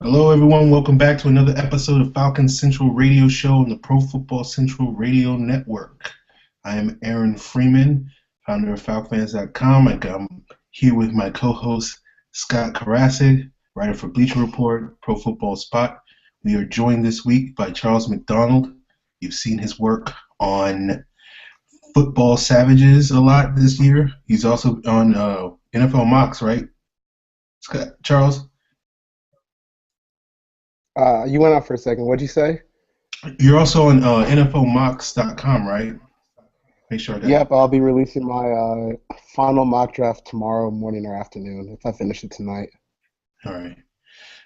Hello, everyone. Welcome back to another episode of Falcons Central Radio Show on the Pro Football Central Radio Network. I am Aaron Freeman, founder of FalcFans.com. I'm here with my co-host Scott Karasik, writer for Bleacher Report, Pro Football Spot. We are joined this week by Charles McDonald. You've seen his work on Football Savages a lot this year. He's also on NFL Mocks, right, Scott? Charles? You went out for a second. What'd you say? You're also on NFLmocks.com, right? Make sure I got Yep, I'll be releasing my final mock draft tomorrow morning or afternoon if I finish it tonight. All right.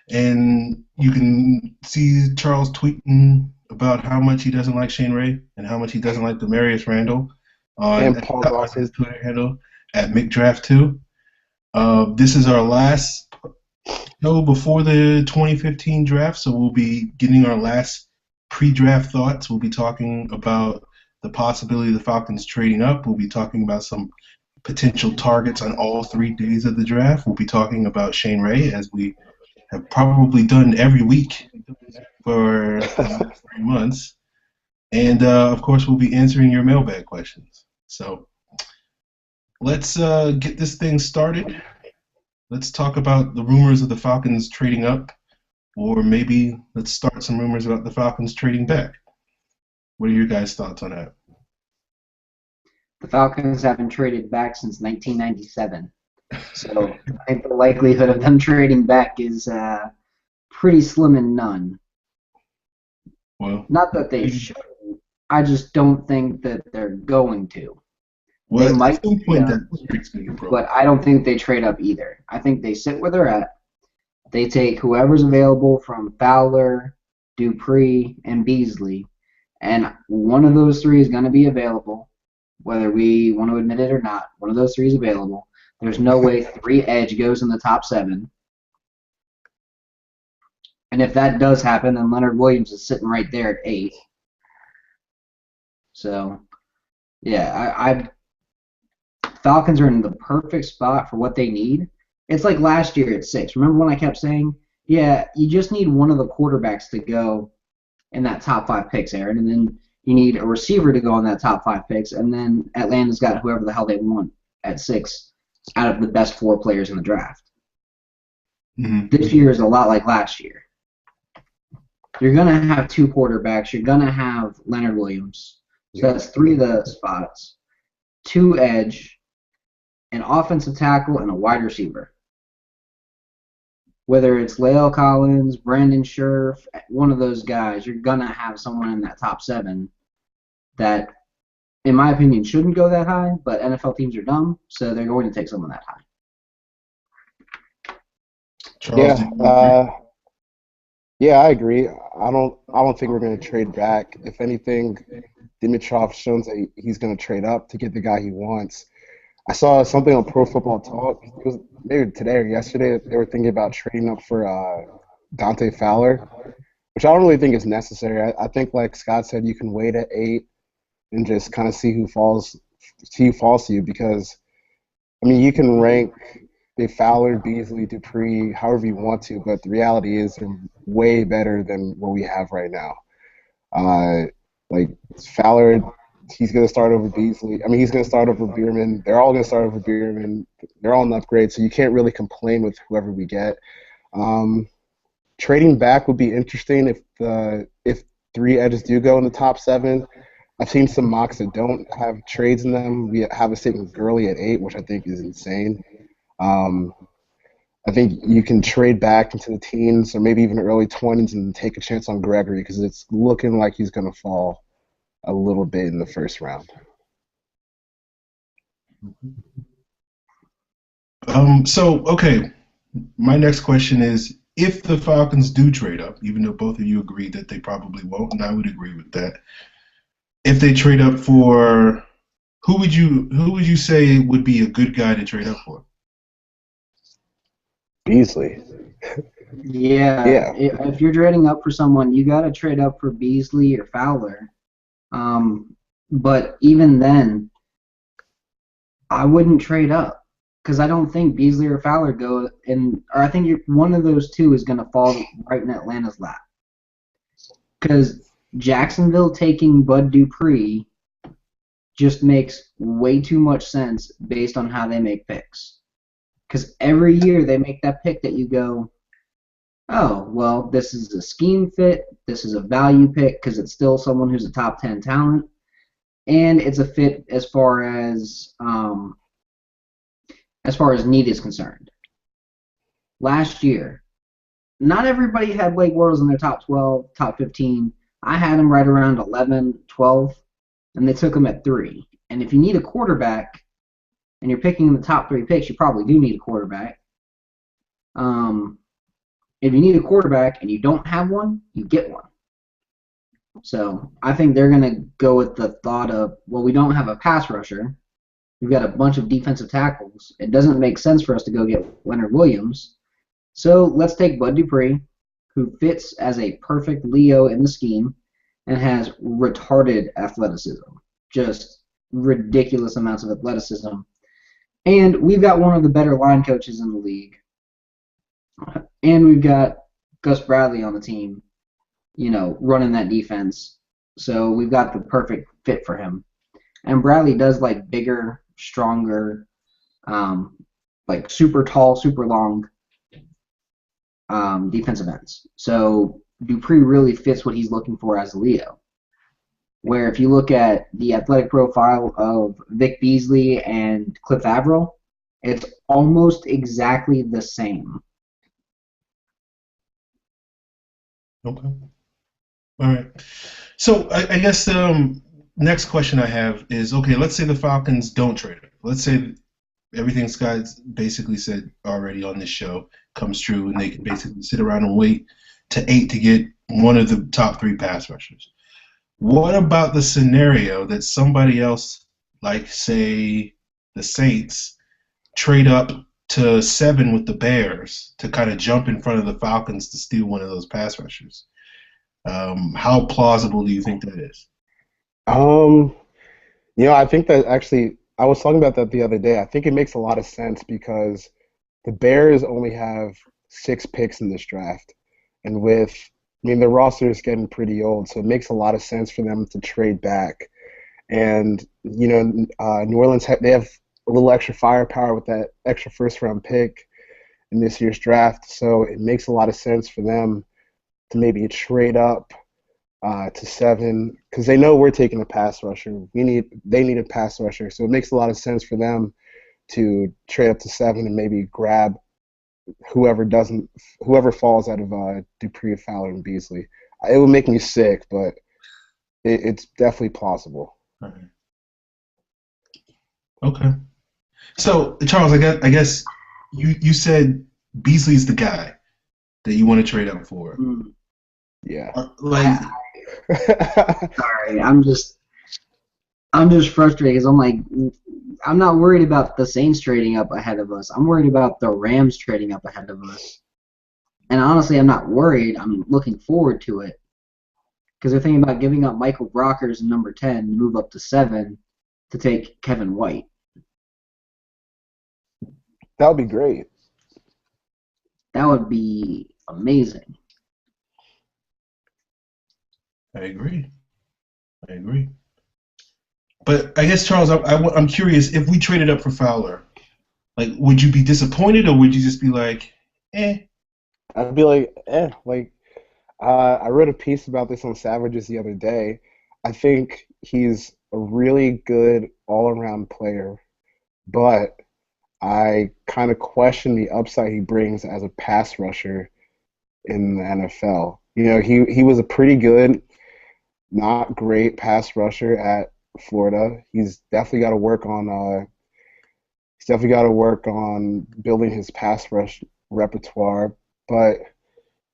And you can see Charles tweeting about how much he doesn't like Shane Ray and how much he doesn't like Demarius Randall And on, Paul on his Dawson. Twitter handle at McDraft2. This is our last show before the 2015 draft, so we'll be getting our last pre-draft thoughts. We'll be talking about the possibility of the Falcons trading up. We'll be talking about some potential targets on all 3 days of the draft. We'll be talking about Shane Ray, as we have probably done every week for 3 months. And, of course, we'll be answering your mailbag questions. So let's get this thing started. Let's talk about the rumors of the Falcons trading up, or maybe let's start some rumors about the Falcons trading back. What are your guys' thoughts on that? The Falcons haven't traded back since 1997. So I think the likelihood of them trading back is pretty slim and none. Well, Not that they shouldn't. I just don't think that they're going to. well, They at might, some point that streak's going to get broken. but I don't think they trade up either. I think they sit where they're at. They take whoever's available from Fowler, Dupree, and Beasley, and one of those three is going to be available, whether we want to admit it or not. One of those three is available. There's no way 3 edge goes in the top 7. And if that does happen, then Leonard Williams is sitting right there at 8. So, yeah, Falcons are in the perfect spot for what they need. It's like last year at 6. Remember when I kept saying, yeah, you just need one of the quarterbacks to go in that top 5 picks, Aaron, and then you need a receiver to go in that top 5 picks, and then Atlanta's got whoever the hell they want at 6 out of the best 4 players in the draft. Mm-hmm. This year is a lot like last year. You're going to have 2 quarterbacks. You're going to have Leonard Williams. So that's 3 of the spots. 2 edge, an offensive tackle, and a wide receiver. Whether it's Lael Collins, Brandon Scherf, one of those guys, you're going to have someone in that top 7 that, in my opinion, shouldn't go that high, but NFL teams are dumb, so they're going to take someone that high. Charles, Yeah, I agree. I don't think we're going to trade back. If anything, Dimitrov shows that he's going to trade up to get the guy he wants. I saw something on Pro Football Talk. It was maybe today or yesterday. They were thinking about trading up for Dante Fowler, which I don't really think is necessary. I think, like Scott said, you can wait at 8 and just kind of see who falls to you. Because I mean, you can rank Fowler, Beasley, Dupree, however you want to, but the reality is they're way better than what we have right now. Like Fowler, he's going to start over Beasley. I mean, he's going to start over Bierman. They're all going to start over Bierman. They're all an upgrade, so you can't really complain with whoever we get. Trading back would be interesting if 3 edges do go in the top 7. I've seen some mocks that don't have trades in them. We have a statement Gurley at 8, which I think is insane. I think you can trade back into the teens or maybe even early 20s and take a chance on Gregory because it's looking like he's going to fall a little bit in the first round. Okay, my next question is, if the Falcons do trade up, even though both of you agree that they probably won't, and I would agree with that, if they trade up for, who would you say would be a good guy to trade up for? Beasley. Yeah. If you're trading up for someone, you got to trade up for Beasley or Fowler. But even then, I wouldn't trade up. because I don't think Beasley or Fowler go in, or I think one of those two is going to fall right in Atlanta's lap. Because Jacksonville taking Bud Dupree just makes way too much sense based on how they make picks. Because every year they make that pick that you go, oh, well, this is a scheme fit, this is a value pick because it's still someone who's a top 10 talent, and it's a fit as far as need is concerned. Last year, not everybody had Blake Bortles in their top 12, top 15. I had him right around 11, 12, and they took him at 3. And if you need a quarterback, and you're picking in the top 3 picks, you probably do need a quarterback. If you need a quarterback and you don't have one, you get one. So I think they're going to go with the thought of, well, we don't have a pass rusher. We've got a bunch of defensive tackles. It doesn't make sense for us to go get Leonard Williams. So let's take Bud Dupree, who fits as a perfect Leo in the scheme and has retarded athleticism. Just ridiculous amounts of athleticism. And we've got one of the better line coaches in the league. And we've got Gus Bradley on the team, running that defense. So we've got the perfect fit for him. And Bradley does like bigger, stronger, like super tall, super long defensive ends. So Dupree really fits what he's looking for as a Leo. Where if you look at the athletic profile of Vic Beasley and Cliff Averill, it's almost exactly the same. Okay. All right. So I guess the next question I have is, okay, let's say the Falcons don't trade it. Let's say everything Scott's basically said already on this show comes true, and they can basically sit around and wait to 8 to get one of the top 3 pass rushers. What about the scenario that somebody else, like, say, the Saints, trade up to 7 with the Bears to kind of jump in front of the Falcons to steal one of those pass rushers? How plausible do you think that is? I think that actually, I was talking about that the other day. I think it makes a lot of sense because the Bears only have 6 picks in this draft. And their roster is getting pretty old, so it makes a lot of sense for them to trade back. And, New Orleans, they have a little extra firepower with that extra first-round pick in this year's draft, so it makes a lot of sense for them to maybe trade up to 7 because they know we're taking a pass rusher. They need a pass rusher, so it makes a lot of sense for them to trade up to 7 and maybe grab whoever falls out of Dupree, Fowler, and Beasley. It would make me sick, but it's definitely plausible. Right. Okay. So, Charles, I guess you said Beasley's the guy that you want to trade up for. Yeah. Sorry, I'm just frustrated because I'm like, I'm not worried about the Saints trading up ahead of us. I'm worried about the Rams trading up ahead of us. And honestly, I'm not worried. I'm looking forward to it because they're thinking about giving up Michael Brockers in number 10 to move up to 7 to take Kevin White. That would be great. That would be amazing. I agree. But I guess, Charles, I'm curious, if we traded up for Fowler, like, would you be disappointed or would you just be like, eh? I'd be like, eh. I read a piece about this on Savages the other day. I think he's a really good all-around player, but I kind of question the upside he brings as a pass rusher in the NFL. He was a pretty good, not great pass rusher at Florida. He's definitely got to work on building his pass rush repertoire. But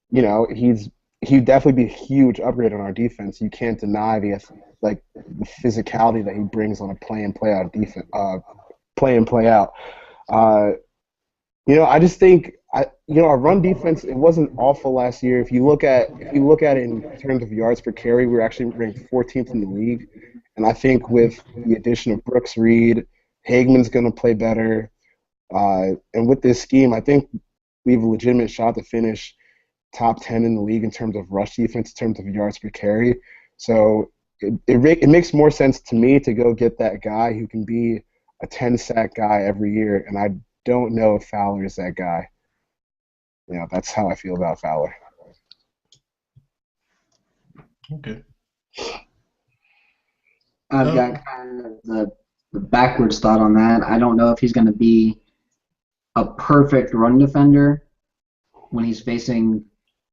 he'd definitely be a huge upgrade on our defense. You can't deny the physicality that he brings on a play in play out defense, play in play out. I just think our run defense, it wasn't awful last year. If you look at it in terms of yards per carry, we were actually ranked 14th in the league. And I think with the addition of Brooks Reed, Hageman's going to play better. And with this scheme, I think we have a legitimate shot to finish top 10 in the league in terms of rush defense, in terms of yards per carry. So it makes more sense to me to go get that guy who can be a 10-sack guy every year, and I don't know if Fowler is that guy. That's how I feel about Fowler. Okay. I've got kind of the backwards thought on that. I don't know if he's going to be a perfect run defender when he's facing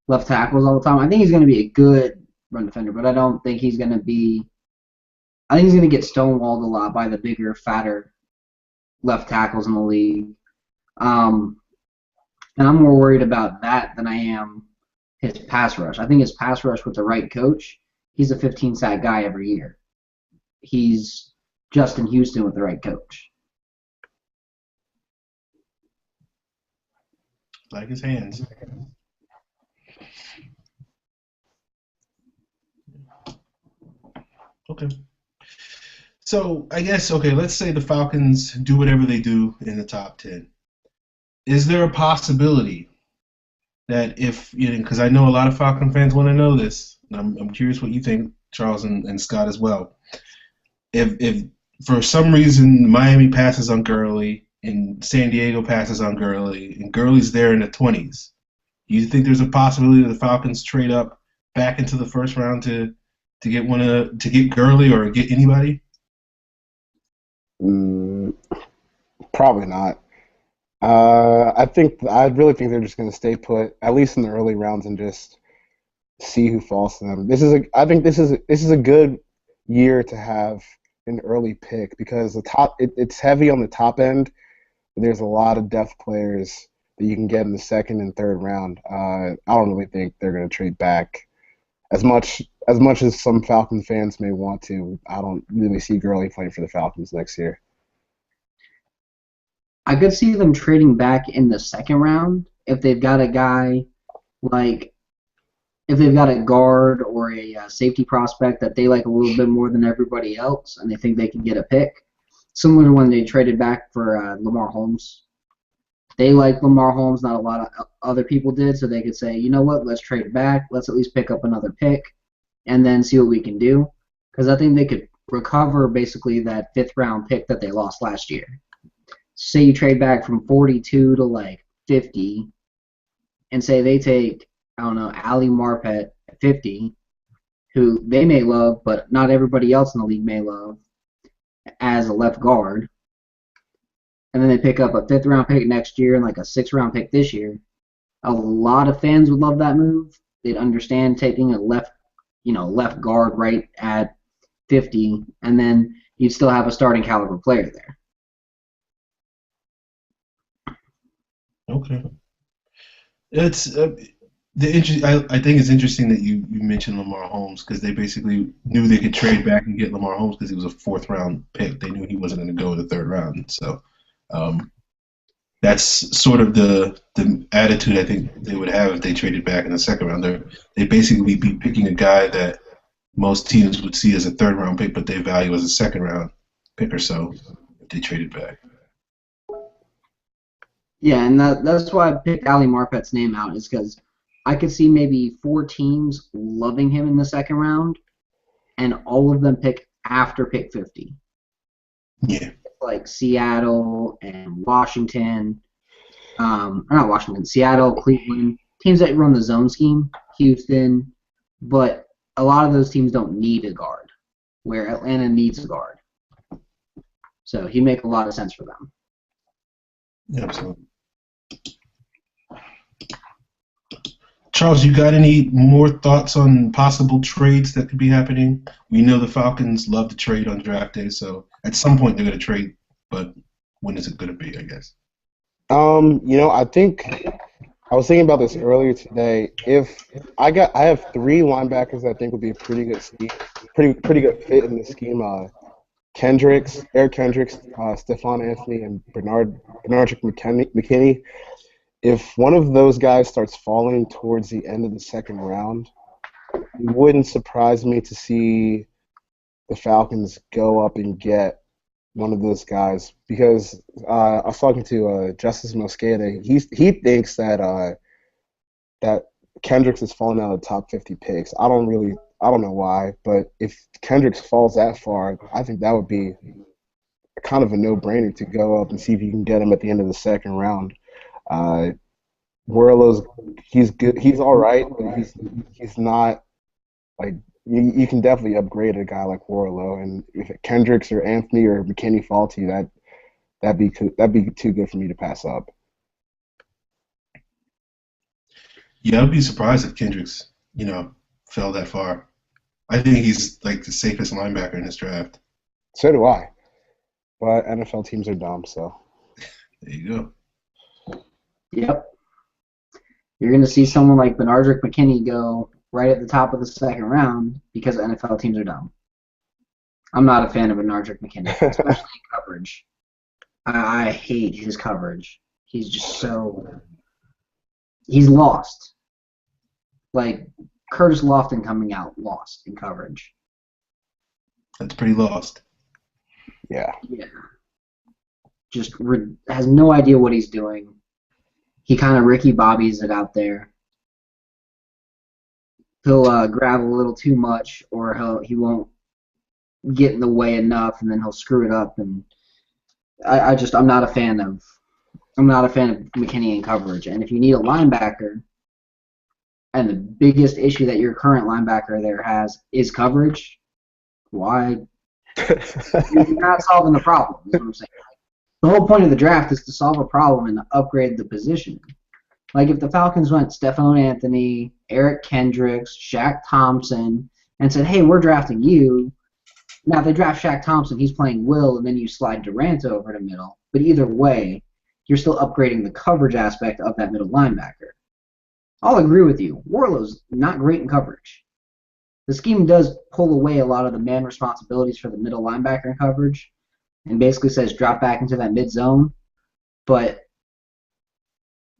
left tackles all the time. I think he's going to be a good run defender, but I don't think he's going to be. I think he's going to get stonewalled a lot by the bigger, fatter left tackles in the league. And I'm more worried about that than I am his pass rush. I think his pass rush with the right coach, he's a 15-sack guy every year. He's Justin Houston with the right coach. Like his hands. Okay. So I guess, let's say the Falcons do whatever they do in the top 10. Is there a possibility that because I know a lot of Falcon fans want to know this, and I'm curious what you think, Charles and Scott as well. If for some reason Miami passes on Gurley and San Diego passes on Gurley and Gurley's there in the 20s, do you think there's a possibility that the Falcons trade up back into the first round to get Gurley or get anybody? Probably not. I really think they're just going to stay put, at least in the early rounds, and just see who falls to them. I think this is a good year to have an early pick because it's heavy on the top end. But there's a lot of depth players that you can get in the second and third round. I don't really think they're going to trade back as much as some Falcon fans may want to. I don't really see Gurley playing for the Falcons next year. I could see them trading back in the second round if they've got a guy if they've got a guard or a safety prospect that they like a little bit more than everybody else and they think they can get a pick. Similar to when they traded back for Lamar Holmes. They like Lamar Holmes, not a lot of other people did, so they could say, you know what, let's trade back, let's at least pick up another pick, and then see what we can do. Because I think they could recover basically that fifth-round pick that they lost last year. Say you trade back from 42 to 50, and say they take, Ali Marpet at 50, who they may love, but not everybody else in the league may love, as a left guard. And then they pick up a fifth-round pick next year and a sixth-round pick this year. A lot of fans would love that move. They'd understand taking a left guard right at 50, and then you'd still have a starting caliber player there. Okay. It's I think it's interesting that you mentioned Lamar Holmes because they basically knew they could trade back and get Lamar Holmes because he was a fourth-round pick. They knew he wasn't going to go in the third round. So that's sort of the attitude I think they would have if they traded back in the second round. They'd basically be picking a guy that most teams would see as a third-round pick, but they value as a second-round pick or so if they traded back. Yeah, and that's why I picked Ali Marpet's name out, is because I could see maybe 4 teams loving him in the second round, and all of them pick after pick 50. Yeah. Like Seattle and Washington, not Washington, Seattle, Cleveland, teams that run the zone scheme, Houston, but a lot of those teams don't need a guard, where Atlanta needs a guard. So he'd make a lot of sense for them. Absolutely. Charles, you got any more thoughts on possible trades that could be happening? We know the Falcons love to trade on draft day, so at some point they're going to trade, but when is it going to be, I guess? I think I was thinking about this earlier today. I have 3 linebackers that I think would be a pretty good scheme, pretty good fit in the scheme. Eric Kendricks, Stephon Anthony, and Bernard McKinney. If one of those guys starts falling towards the end of the second round, it wouldn't surprise me to see the Falcons go up and get one of those guys because I was talking to Justice Mosqueda. He thinks that Kendricks has fallen out of the top 50 picks. I don't know why, but if Kendricks falls that far, I think that would be kind of a no-brainer to go up and see if you can get him at the end of the second round. Uh, he's good. He's all right, but he's not like you can definitely upgrade a guy like Warlow, and if Kendricks or Anthony or McKinney fall to you, that'd be too good for me to pass up. Yeah, I'd be surprised if Kendricks, fell that far. I think he's like the safest linebacker in this draft. So do I, but NFL teams are dumb, so. There you go. Yep. You're going to see someone like Benardrick McKinney go right at the top of the second round because NFL teams are dumb. I'm not a fan of Benardrick McKinney, especially in coverage. I hate his coverage. He's just he's lost. Like Curtis Lofton coming out lost in coverage. That's pretty lost. Yeah. Yeah. Just has no idea what he's doing. He kind of Ricky Bobbies it out there. He'll grab a little too much, or he won't get in the way enough, and then he'll screw it up. And I'm not a fan of McKinney in coverage. And if you need a linebacker, and the biggest issue that your current linebacker there has is coverage, why? You're not solving the problem. Is what I'm saying. The whole point of the draft is to solve a problem and upgrade the position. Like if the Falcons went Stephon Anthony, Eric Kendricks, Shaq Thompson, and said, hey, we're drafting you. Now, if they draft Shaq Thompson, he's playing Will, and then you slide Durant over to middle. But either way, you're still upgrading the coverage aspect of that middle linebacker. I'll agree with you. Warlow's not great in coverage. The scheme does pull away a lot of the man responsibilities for the middle linebacker in coverage and basically says drop back into that mid zone. But,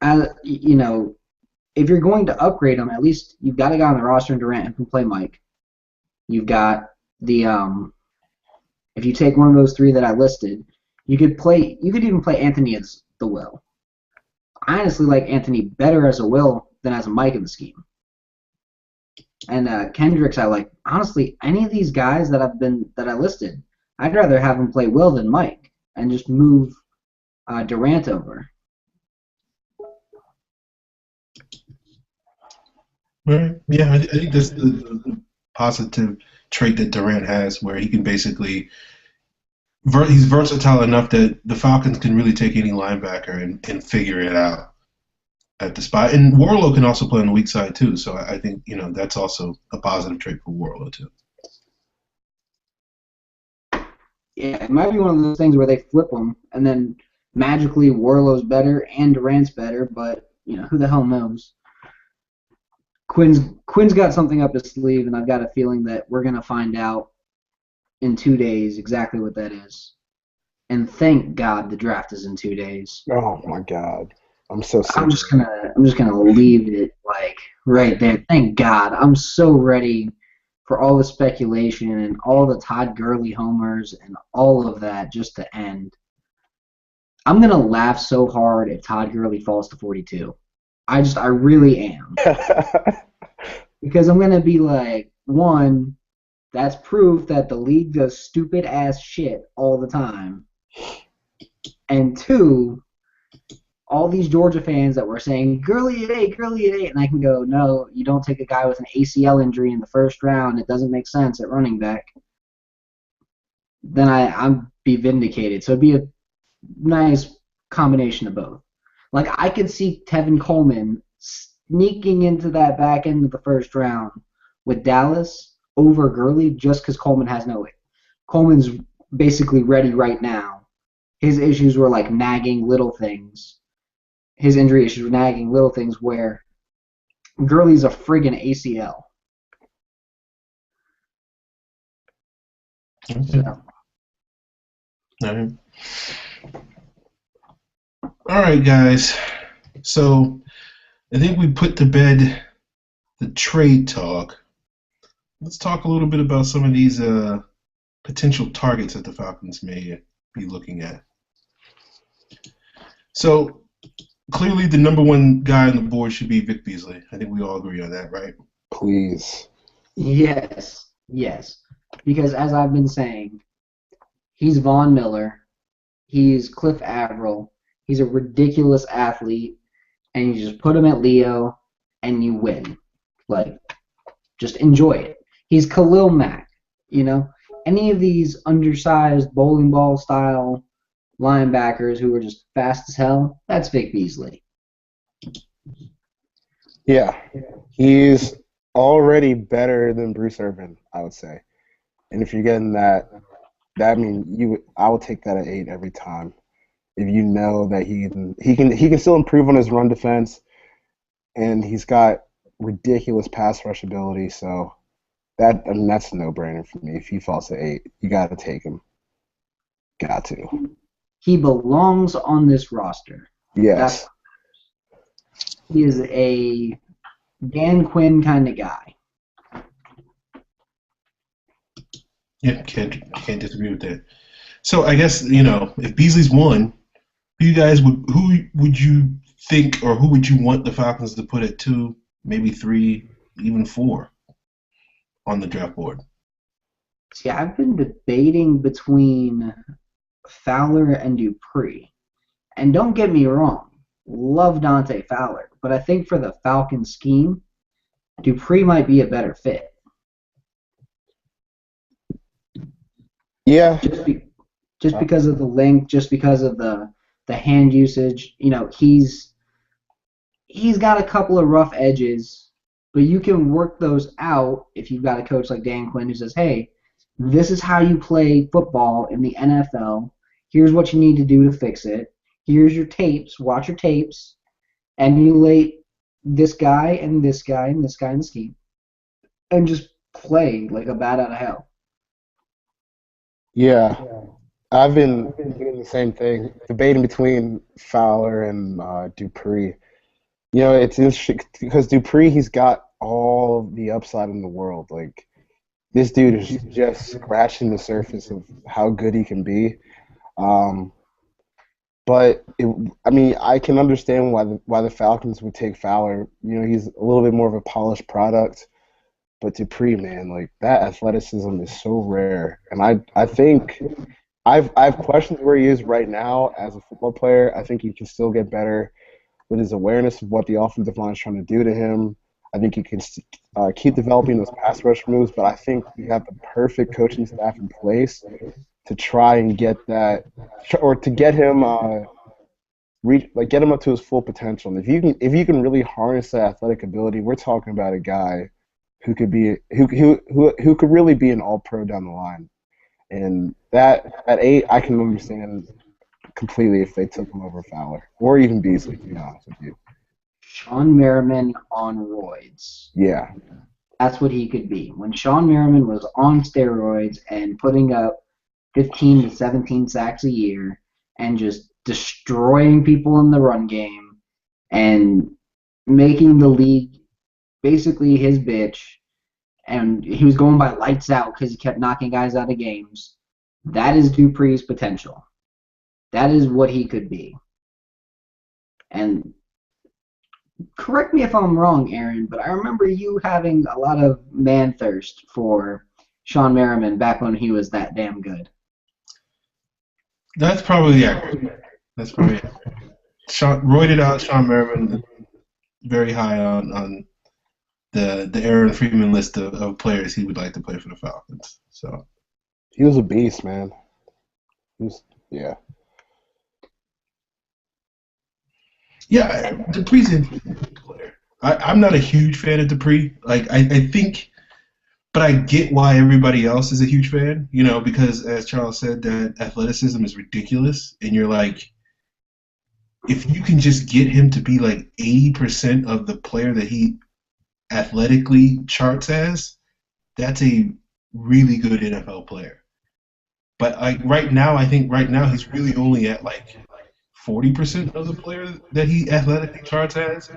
if you're going to upgrade him, at least you've got a guy on the roster in Durant who can play Mike. You've got if you take one of those three that I listed, you could even play Anthony as the Will. I honestly like Anthony better as a Will than as a Mike in the scheme. And Kendricks, I like. Honestly, any of these guys that I listed, I'd rather have him play Will than Mike and just move Durant over. Right. Yeah, I think that's the positive trait that Durant has, where he can basically he's versatile enough that the Falcons can really take any linebacker and figure it out at the spot. And Warlow can also play on the weak side too, so I think that's also a positive trait for Warlow too. Yeah, it might be one of those things where they flip them, and then magically Warlow's better and Durant's better, but who the hell knows? Quinn's got something up his sleeve, and I've got a feeling that we're gonna find out in 2 days exactly what that is. And thank God the draft is in 2 days. Oh my God, I'm so sick. I'm just gonna leave it like right there. Thank God. I'm so ready for all the speculation and all the Todd Gurley homers and all of that just to end. I'm gonna laugh so hard if Todd Gurley falls to 42. I really am. Because I'm gonna be like, one, that's proof that the league does stupid ass shit all the time. And two, all these Georgia fans that were saying Gurley at 8, Gurley at 8, and I can go, no, you don't take a guy with an ACL injury in the first round. It doesn't make sense at running back. Then I'm be vindicated. So it'd be a nice combination of both. Like I could see Tevin Coleman sneaking into that back end of the first round with Dallas over Gurley just because Coleman has no weight. Coleman's basically ready right now. His issues were like nagging little things. His injury issues were nagging little things where Gurley's a friggin' ACL. Okay. All right, guys. So I think we put to bed the trade talk. Let's talk a little bit about some of these potential targets that the Falcons may be looking at. So clearly, the number one guy on the board should be Vic Beasley. I think we all agree on that, right? Please. Yes, yes. Because as I've been saying, he's Von Miller, he's Cliff Averill, he's a ridiculous athlete, and you just put him at Leo and you win. Like, just enjoy it. He's Khalil Mack, you know? Any of these undersized bowling ball style linebackers who are just fast as hell, that's Vic Beasley. Yeah. He's already better than Bruce Irvin, I would say. And if you're getting that I would take that at 8 every time. If you know that he can still improve on his run defense, and he's got ridiculous pass rush ability, so that's a no-brainer for me. If he falls to 8, you got to take him. Got to. He belongs on this roster. Yes. He is a Dan Quinn kind of guy. Yeah, can't disagree with that. So I guess, if Beasley's one, who would you think, or who would you want the Falcons to put at 2, maybe 3, even 4 on the draft board? See, I've been debating between Fowler and Dupree. And don't get me wrong, love Dante Fowler, but I think for the Falcons scheme, Dupree might be a better fit. Yeah. Just because of the length, just because of the hand usage, he's got a couple of rough edges, but you can work those out if you've got a coach like Dan Quinn who says, hey, this is how you play football in the NFL. Here's what you need to do to fix it. Here's your tapes. Watch your tapes. Emulate this guy and this guy and this guy in the scheme. And just play like a bat out of hell. Yeah. I've been doing the same thing, debating between Fowler and Dupree. It's interesting because Dupree, he's got all the upside in the world. Like, this dude is just scratching the surface of how good he can be. But I can understand why the Falcons would take Fowler. He's a little bit more of a polished product. But Dupree, man, like, that athleticism is so rare, and I think I've questions where he is right now as a football player. I think he can still get better with his awareness of what the offensive line is trying to do to him. I think he can keep developing those pass rush moves, but I think we have the perfect coaching staff in place to try and get that, or to get him get him up to his full potential. And if you can really harness that athletic ability, we're talking about a guy who could really be an all-pro down the line. And that at 8, I can understand completely if they took him over Fowler or even Beasley, to be honest with you. Sean Merriman on roids. Yeah. That's what he could be. When Sean Merriman was on steroids and putting up 15 to 17 sacks a year and just destroying people in the run game and making the league basically his bitch, and he was going by lights out because he kept knocking guys out of games. That is Dupree's potential. That is what he could be. And correct me if I'm wrong, Aaron, but I remember you having a lot of man thirst for Sean Merriman back when he was that damn good. That's probably accurate. That's probably accurate. Roided out Sean Merriman, very high on the Aaron Freeman list of players he would like to play for the Falcons. So he was a beast, man. Yeah. Yeah, Dupree's an interesting player. I'm not a huge fan of Dupree. Like, I think, but I get why everybody else is a huge fan. Because as Charles said, that athleticism is ridiculous, and you're like, if you can just get him to be like 80% of the player that he athletically charts as, that's a really good NFL player. But I think right now he's really only at like 40% of the player that he athletically charts as.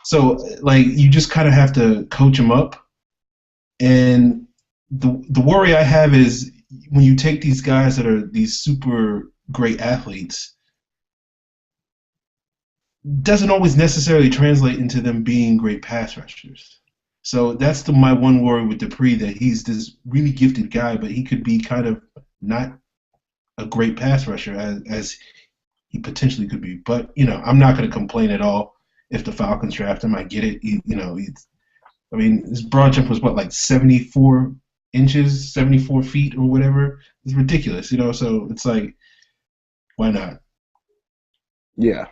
So like, you just kind of have to coach him up. And the worry I have is when you take these guys that are these super great athletes, doesn't always necessarily translate into them being great pass rushers. So that's my one worry with Dupree, that he's this really gifted guy, but he could be kind of not a great pass rusher as he potentially could be. But, I'm not going to complain at all if the Falcons draft him. I get it. His broad jump was like 74 inches, 74 feet or whatever. It's ridiculous, so it's like, why not? Yeah.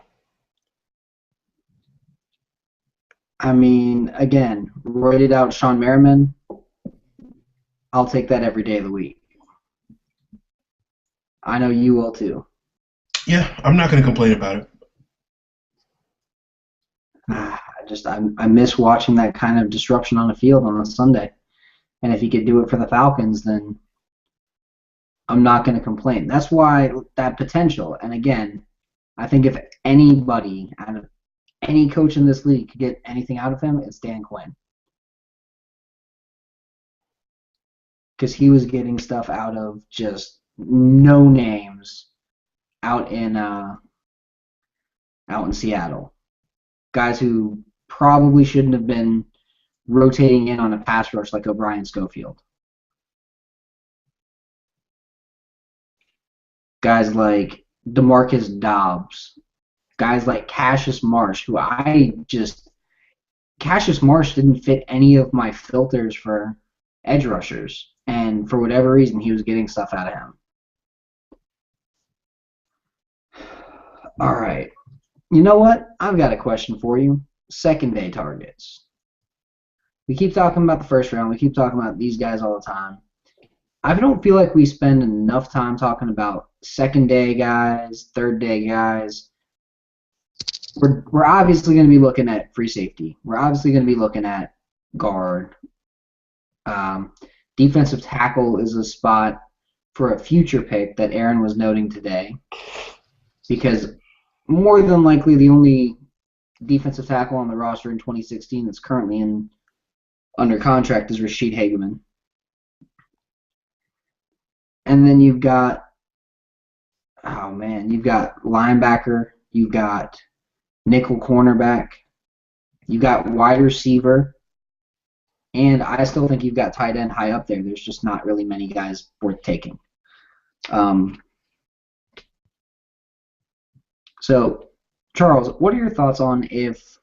I mean, again, roided out Sean Merriman, I'll take that every day of the week. I know you will too. Yeah, I'm not going to complain about it. I miss watching that kind of disruption on the field on a Sunday. And if he could do it for the Falcons, then I'm not going to complain. That's why that potential. And again, I think if anybody out of any coach in this league could get anything out of him, it's Dan Quinn. Because he was getting stuff out of just no names out in Seattle. Guys who probably shouldn't have been rotating in on a pass rush like O'Brien Schofield. Guys like DeMarcus Dobbs. Guys like Cassius Marsh, who Cassius Marsh didn't fit any of my filters for edge rushers. And for whatever reason, he was getting stuff out of him. All right. You know what? I've got a question for you. Second day targets. We keep talking about the first round. We keep talking about these guys all the time. I don't feel like we spend enough time talking about second day guys, third day guys. We're obviously going to be looking at free safety. We're obviously going to be looking at guard. Defensive tackle is a spot for a future pick that Aaron was noting today, because more than likely the only defensive tackle on the roster in 2016 that's currently under contract is Rashid Hageman. And then you've got linebacker, you've got nickel cornerback, you've got wide receiver, and I still think you've got tight end high up there. There's just not really many guys worth taking. So, Charles, what are your thoughts on if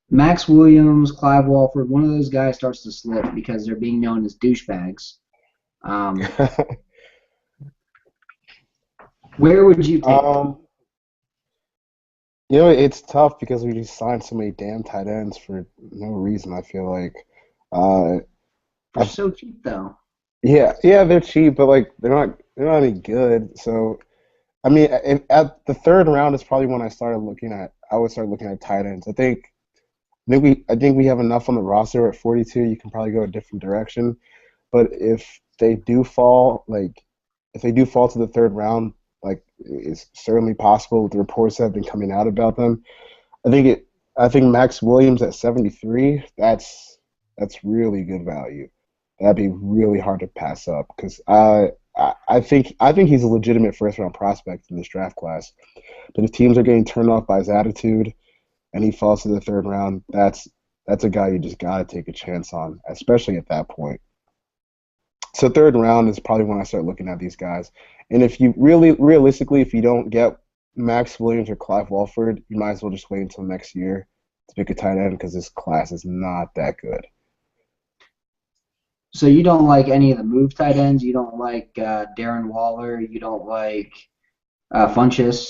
Max Williams, Clive Walford, one of those guys starts to slip because they're being known as douchebags? Where would you take them? It's tough because we just signed so many damn tight ends for no reason, I feel like. They're so cheap, though. Yeah, they're cheap, but like they're not any good. So, I mean, at the third round is probably when I would start looking at tight ends. I think we have enough on the roster at 42. You can probably go a different direction, but if they do fall to the third round, like it's certainly possible. The reports that have been coming out about them. I think Max Williams at 73. That's really good value. That'd be really hard to pass up because I think he's a legitimate first round prospect in this draft class. But if teams are getting turned off by his attitude and he falls to the third round, that's a guy you just gotta take a chance on, especially at that point. So third round is probably when I start looking at these guys. And if you realistically, if you don't get Max Williams or Clive Walford, you might as well just wait until next year to pick a tight end because this class is not that good. So you don't like any of the move tight ends? You don't like Darren Waller? You don't like Funchess?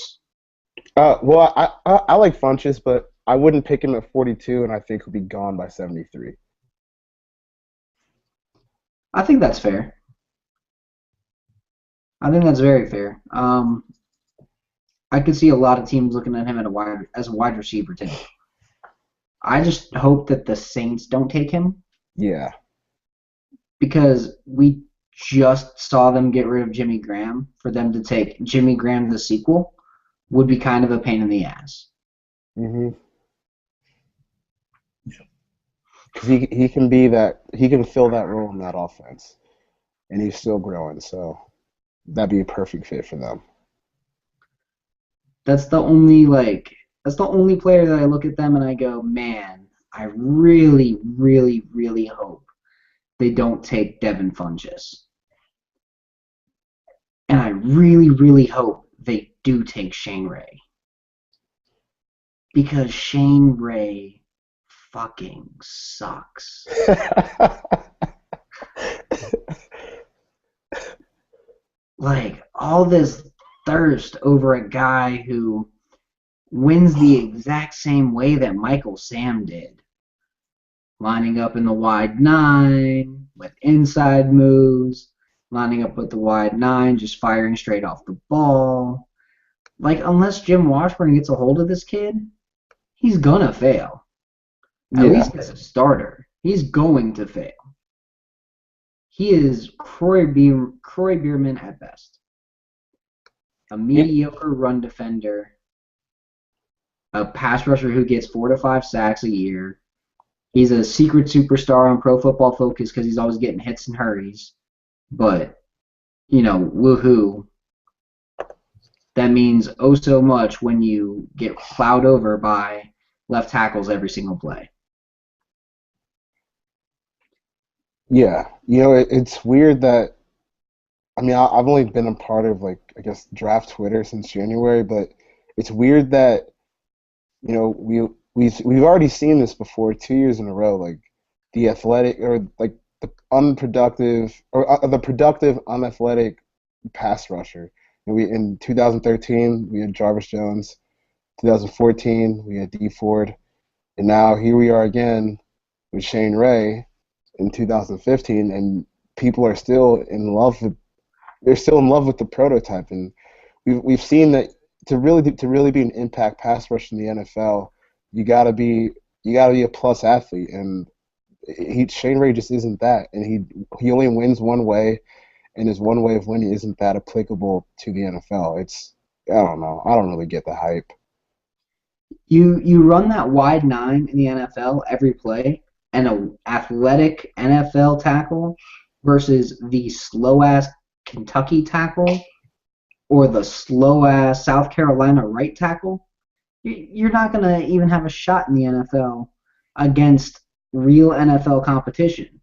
Well, I like Funchess, but I wouldn't pick him at 42, and I think he'll be gone by 73. I think that's fair. I think that's very fair. I could see a lot of teams looking at him as a wide receiver too. I just hope that the Saints don't take him. Yeah. Because we just saw them get rid of Jimmy Graham. For them to take Jimmy Graham the sequel would be kind of a pain in the ass. Mhm. Because he can fill that role in that offense. and he's still growing. So that'd be a perfect fit for them. That's the only player that I look at them and I go, man, I really, really, really hope they don't take Devin Funchess. And I really, really hope they do take Shane Ray. Because Shane Ray fucking sucks. Like, all this thirst over a guy who wins the exact same way that Michael Sam did. Lining up in the wide 9 with inside moves, lining up with the wide 9, just firing straight off the ball. Like, unless Jim Washburn gets a hold of this kid, he's gonna fail. At least as a starter, he's going to fail. He is Croy Bierman at best. A mediocre run defender, a pass rusher who gets 4 to 5 sacks a year. He's a secret superstar on Pro Football Focus because he's always getting hits and hurries. But, woohoo. That means oh so much when you get plowed over by left tackles every single play. Yeah, it's weird that, I've only been a part of, draft Twitter since January, but it's weird that, we've already seen this before 2 years in a row, like the athletic or like the unproductive or the productive unathletic pass rusher. And in 2013 we had Jarvis Jones, 2014 we had Dee Ford, and now here we are again with Shane Ray in 2015, and people are still in love with the prototype, and we've seen that to really be an impact pass rusher in the NFL, you gotta be a plus athlete, and Shane Ray just isn't that, and he only wins one way, and his one way of winning isn't that applicable to the NFL. I don't know. I don't really get the hype. You run that wide 9 in the NFL every play, and an athletic NFL tackle versus the slow-ass Kentucky tackle or the slow-ass South Carolina right tackle, you're not going to even have a shot in the NFL against real NFL competition.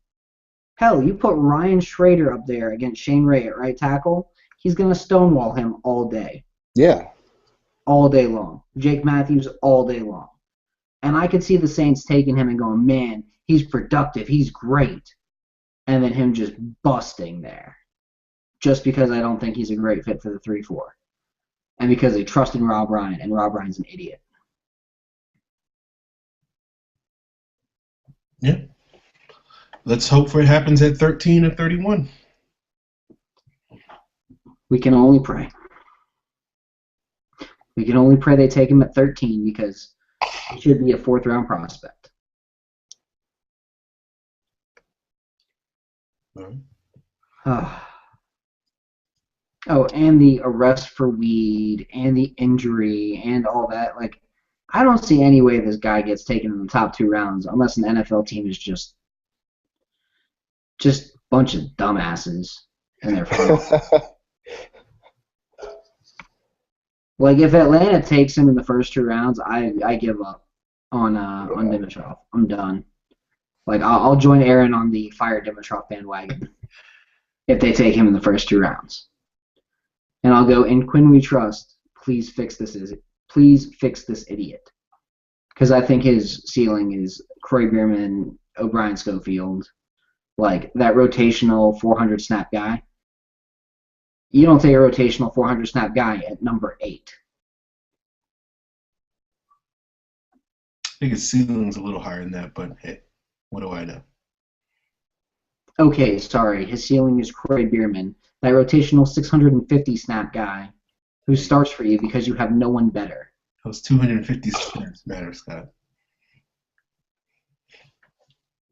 Hell, you put Ryan Schrader up there against Shane Ray at right tackle, he's going to stonewall him all day. Yeah. All day long. Jake Matthews all day long. And I could see the Saints taking him and going, man, he's productive, he's great. And then him just busting there. Just because I don't think he's a great fit for the 3-4. And because they trust in Rob Ryan, and Rob Ryan's an idiot. Yeah. Let's hope for it happens at 13 or 31. We can only pray. We can only pray they take him at 13 because he should be a 4th-round prospect. Oh, and the arrest for weed and the injury and all that. Like, I don't see any way this guy gets taken in the top 2 rounds unless an NFL team is just a bunch of dumbasses in their front. Like, if Atlanta takes him in the first 2 rounds, I give up on Dimitroff. I'm done. Like, I'll join Aaron on the fire Dimitroff bandwagon if they take him in the first 2 rounds. And I'll go, in Quinn we trust, please fix this idiot. Because I think his ceiling is Croy Bierman, O'Brien Schofield, like that rotational 400 snap guy. You don't take a rotational 400 snap guy at number 8. I think his ceiling's a little higher than that, but hey, what do I know? Okay, sorry. His ceiling is Croy Bierman, that rotational 650 snap guy who starts for you because you have no one better. Those 250 snaps matter, Scott.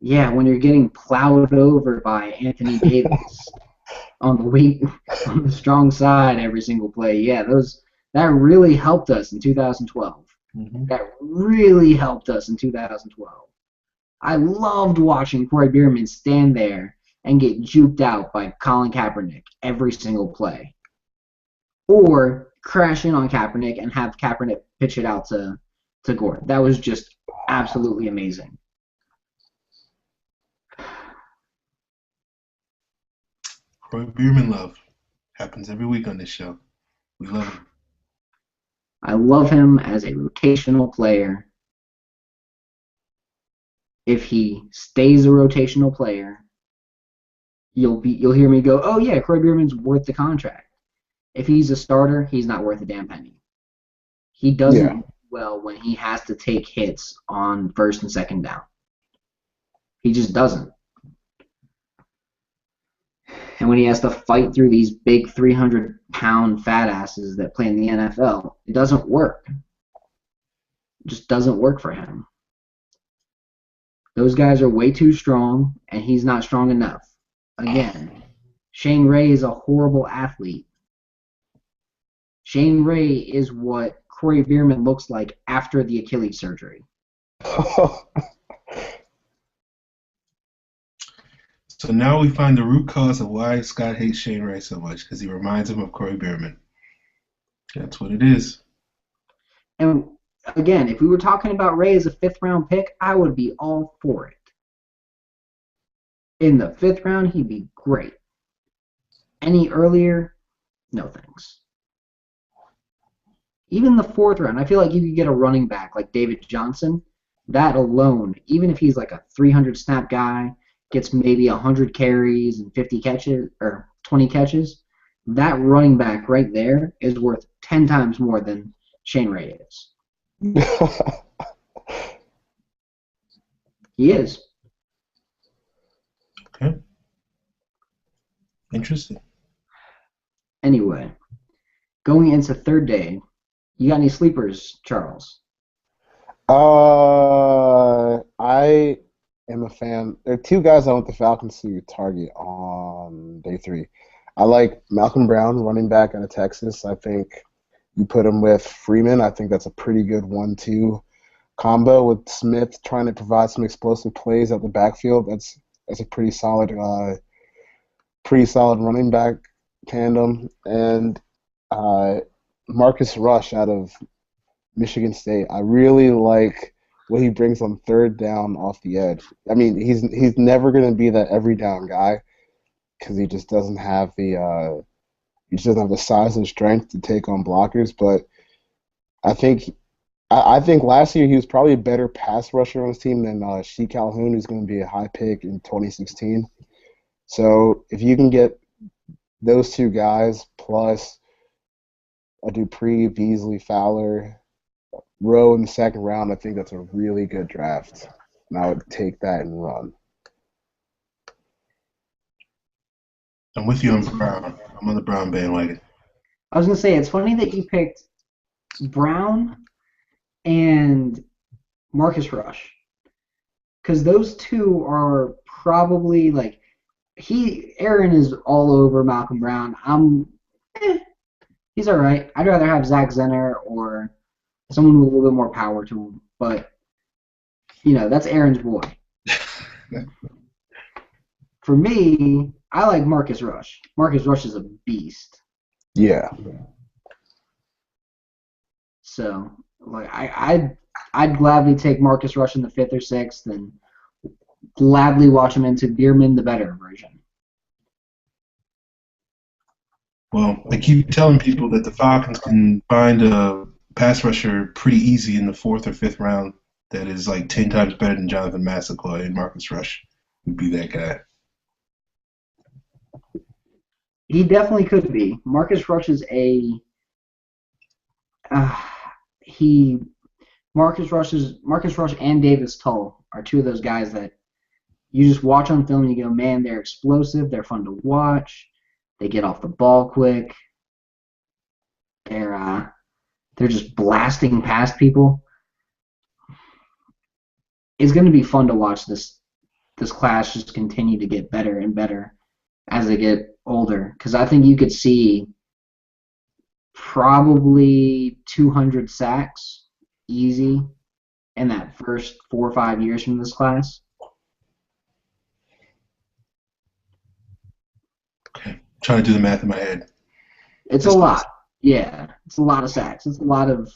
Yeah, when you're getting plowed over by Anthony Davis on the strong side every single play. Yeah, that really helped us in 2012. Mm-hmm. That really helped us in 2012. I loved watching Croy Bierman stand there and get juked out by Colin Kaepernick every single play. Or crash in on Kaepernick and have Kaepernick pitch it out to Gore. That was just absolutely amazing. Croy Bierman love. Happens every week on this show. We love him. I love him as a rotational player. If he stays a rotational player, you'll hear me go, oh yeah, Croy Bierman's worth the contract. If he's a starter, he's not worth a damn penny. He doesn't do well when he has to take hits on first and second down. He just doesn't. And when he has to fight through these big 300-pound fat asses that play in the NFL, it doesn't work. It just doesn't work for him. Those guys are way too strong, and he's not strong enough. Again, Shane Ray is a horrible athlete. Shane Ray is what Croy Bierman looks like after the Achilles surgery. So now we find the root cause of why Scott hates Shane Ray so much, because he reminds him of Croy Bierman. That's what it is. And again, if we were talking about Ray as a fifth-round pick, I would be all for it. In the fifth round, he'd be great. Any earlier, no thanks. Even the fourth round, I feel like you could get a running back like David Johnson. That alone, even if he's like a 300-snap guy, gets maybe 100 carries and 50 catches or 20 catches, that running back right there is worth 10 times more than Shane Ray is. He is. Okay. Interesting. Anyway, going into third day, you got any sleepers, Charles? I am a fan. There are two guys I want the Falcons to target on day 3. I like Malcolm Brown, running back out of Texas. I think you put him with Freeman. I think that's a pretty good 1-2 combo with Smith trying to provide some explosive plays at the backfield. That's a pretty solid running back tandem. And Marcus Rush out of Michigan State. I really like what he brings on third down off the edge. I mean, he's never going to be that every down guy because he just doesn't have the size and strength to take on blockers. But I think last year he was probably a better pass rusher on his team than Shea Calhoun, who's going to be a high pick in 2016. So if you can get those two guys plus a Dupree, Beasley, Fowler, Rowe in the second round, I think that's a really good draft. And I would take that and run. I'm with you on Brown. I'm on the Brown bandwagon. I was going to say, it's funny that you picked Brown and Marcus Rush. Because those two are probably like, Aaron is all over Malcolm Brown. He's all right. I'd rather have Zach Zenner or someone with a little bit more power to him. But, that's Aaron's boy. For me, I like Marcus Rush. Marcus Rush is a beast. Yeah. So, I'd gladly take Marcus Rush in the 5th or 6th and gladly watch him into Bierman, the better version. Well, I keep telling people that the Falcons can find a pass rusher pretty easy in the 4th or 5th round that is like 10 times better than Jonathan Massaquoi, and Marcus Rush would be that guy. He definitely could be. Marcus Rush is Marcus Rush and Davis Tull are two of those guys that you just watch on film and you go, man, they're explosive, they're fun to watch, they get off the ball quick, they're just blasting past people. It's going to be fun to watch this class just continue to get better and better as they get older, because I think you could see probably 200 sacks easy in that first 4 or 5 years from this class. Okay. Trying to do the math in my head. It's a lot. Yeah, it's a lot of sacks. It's a lot of.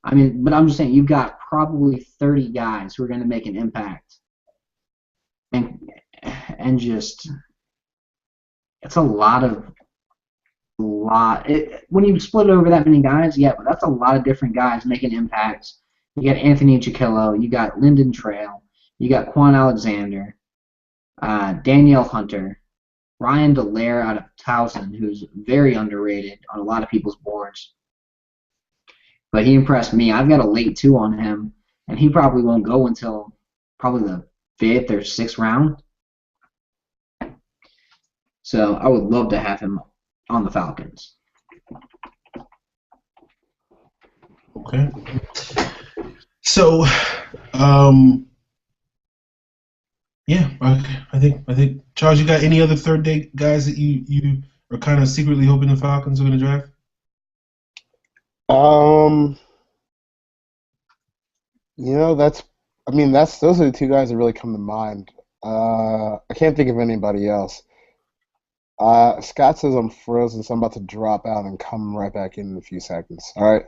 I mean, but I'm just saying you've got probably 30 guys who are going to make an impact, and just it's a lot of. When you split it over that many guys, yeah, but that's a lot of different guys making impacts. You got Anthony Chiquillo, you got Lyndon Trail, you got Quan Alexander, Danielle Hunter, Ryan Dallaire out of Towson, who's very underrated on a lot of people's boards. But he impressed me. I've got a late 2 on him, and he probably won't go until probably the 5th or 6th round. So I would love to have him on the Falcons. Okay. So, yeah, I think Charles, you got any other third day guys that you are kind of secretly hoping the Falcons are going to draft? Those are the 2 guys that really come to mind. I can't think of anybody else. Scott says I'm frozen, so I'm about to drop out and come right back in a few seconds. All right.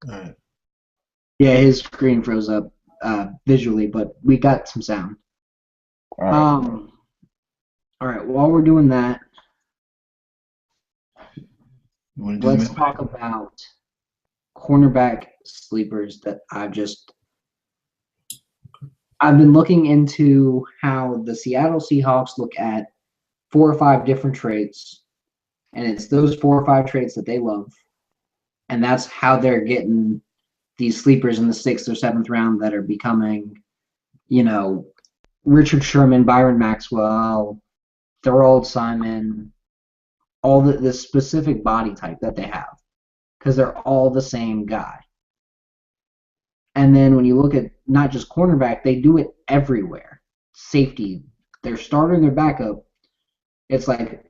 All right. Yeah, his screen froze up visually, but we got some sound. All right. All right. While we're doing that, let's that? talk about cornerback sleepers that I've been looking into how the Seattle Seahawks look at 4 or 5 different traits, and it's those 4 or 5 traits that they love, and that's how they're getting these sleepers in the 6th or 7th round that are becoming, Richard Sherman, Byron Maxwell, Thorold Simon, all the specific body type that they have, because they're all the same guy. And then when you look at not just cornerback, they do it everywhere. Safety, their starter and their backup, it's like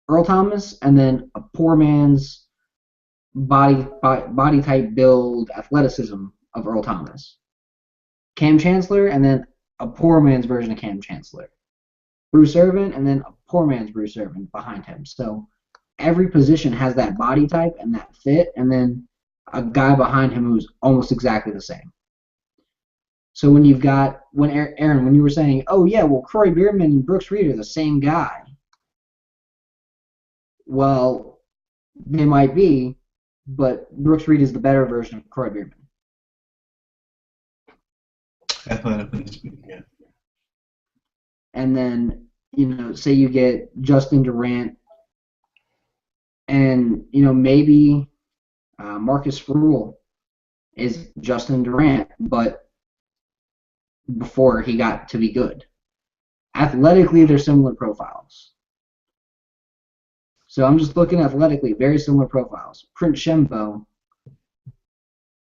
Earl Thomas and then a poor man's body type, build, athleticism of Earl Thomas. Cam Chancellor and then a poor man's version of Cam Chancellor. Bruce Irvin and then a poor man's Bruce Irvin behind him. So every position has that body type and that fit, and then a guy behind him who's almost exactly the same. So when Aaron, when you were saying, oh yeah, well, Croy Bierman and Brooks Reed are the same guy. Well, they might be, but Brooks Reed is the better version of Croy Bierman. Athletically speaking, yeah. And then, say you get Justin Durant and, maybe Marcus Sproul is Justin Durant, but before he got to be good. Athletically, they're similar profiles. So I'm just looking athletically, very similar profiles. Prince Shembo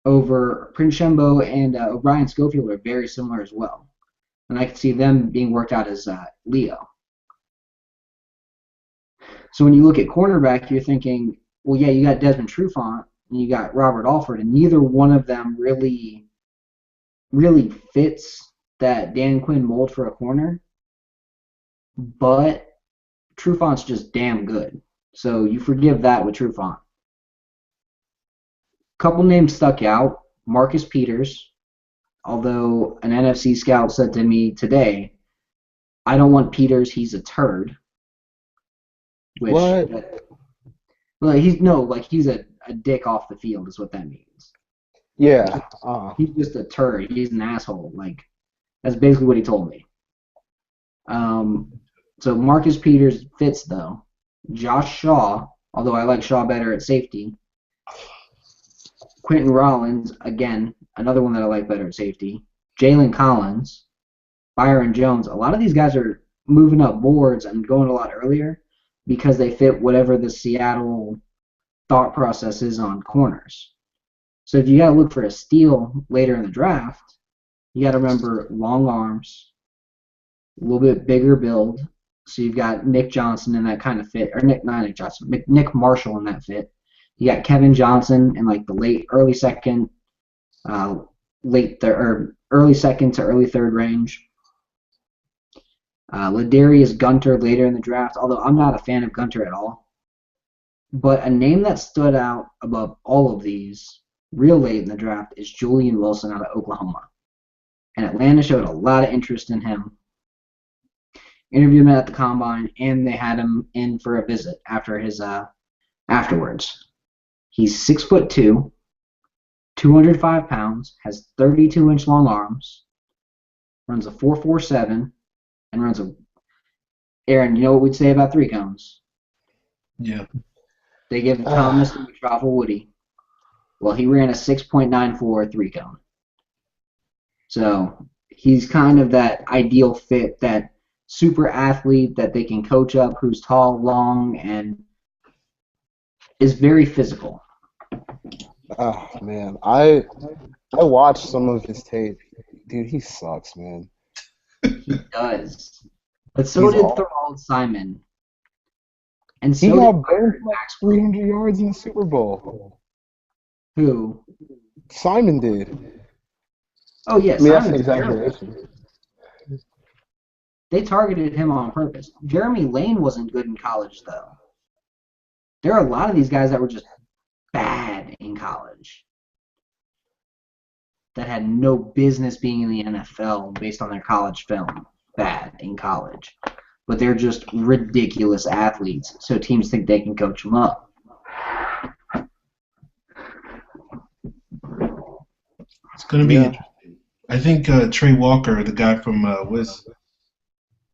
and O'Brien Schofield are very similar as well. And I could see them being worked out as Leo. So when you look at cornerback, you're thinking, well, yeah, you got Desmond Trufant and you got Robert Alford, and neither one of them really fits that Dan Quinn mold for a corner. But Trufant's just damn good. So you forgive that with Trufant. Couple names stuck out. Marcus Peters, although an NFC scout said to me today, I don't want Peters, he's a turd. Which, what? Well, he's a dick off the field is what that means. Yeah. He's just a turd. He's an asshole. That's basically what he told me. So Marcus Peters fits, though. Josh Shaw, although I like Shaw better at safety. Quentin Rollins, again, another one that I like better at safety. Jalen Collins, Byron Jones. A lot of these guys are moving up boards and going a lot earlier because they fit whatever the Seattle thought process is on corners. So if you got to look for a steal later in the draft, you got to remember long arms, a little bit bigger build. So you've got Nick Johnson in that kind of fit, or Nick Marshall in that fit. You got Kevin Johnson in the early second to early third range. Ladarius Gunter later in the draft, although I'm not a fan of Gunter at all. But a name that stood out above all of these real late in the draft is Julian Wilson out of Oklahoma. And Atlanta showed a lot of interest in him. Interviewed him at the combine, and they had him in for a visit after his afterwards. He's 6'2", 205 pounds, has 32-inch long arms, runs a 4.47, and runs a. Aaron, you know what we'd say about three cones? Yeah. They give Thomas and Mustafa Woody. Well, he ran a 6.94 three cone. So he's kind of that ideal fit, that super athlete that they can coach up, who's tall, long, and is very physical. Oh man, I watched some of his tape. Dude, he sucks, man. He does. But so did Therald Simon. And so He did got burned for like 300 yards in the Super Bowl. who? Simon did. Oh, yeah, I mean, that's an Simon's terrible. exaggeration. They targeted him on purpose. Jeremy Lane wasn't good in college, though. There are a lot of these guys that were just bad in college that had no business being in the NFL based on their college film. Bad in college. But they're just ridiculous athletes, so teams think they can coach them up. It's going to be interesting. I think Trey Walker, the guy from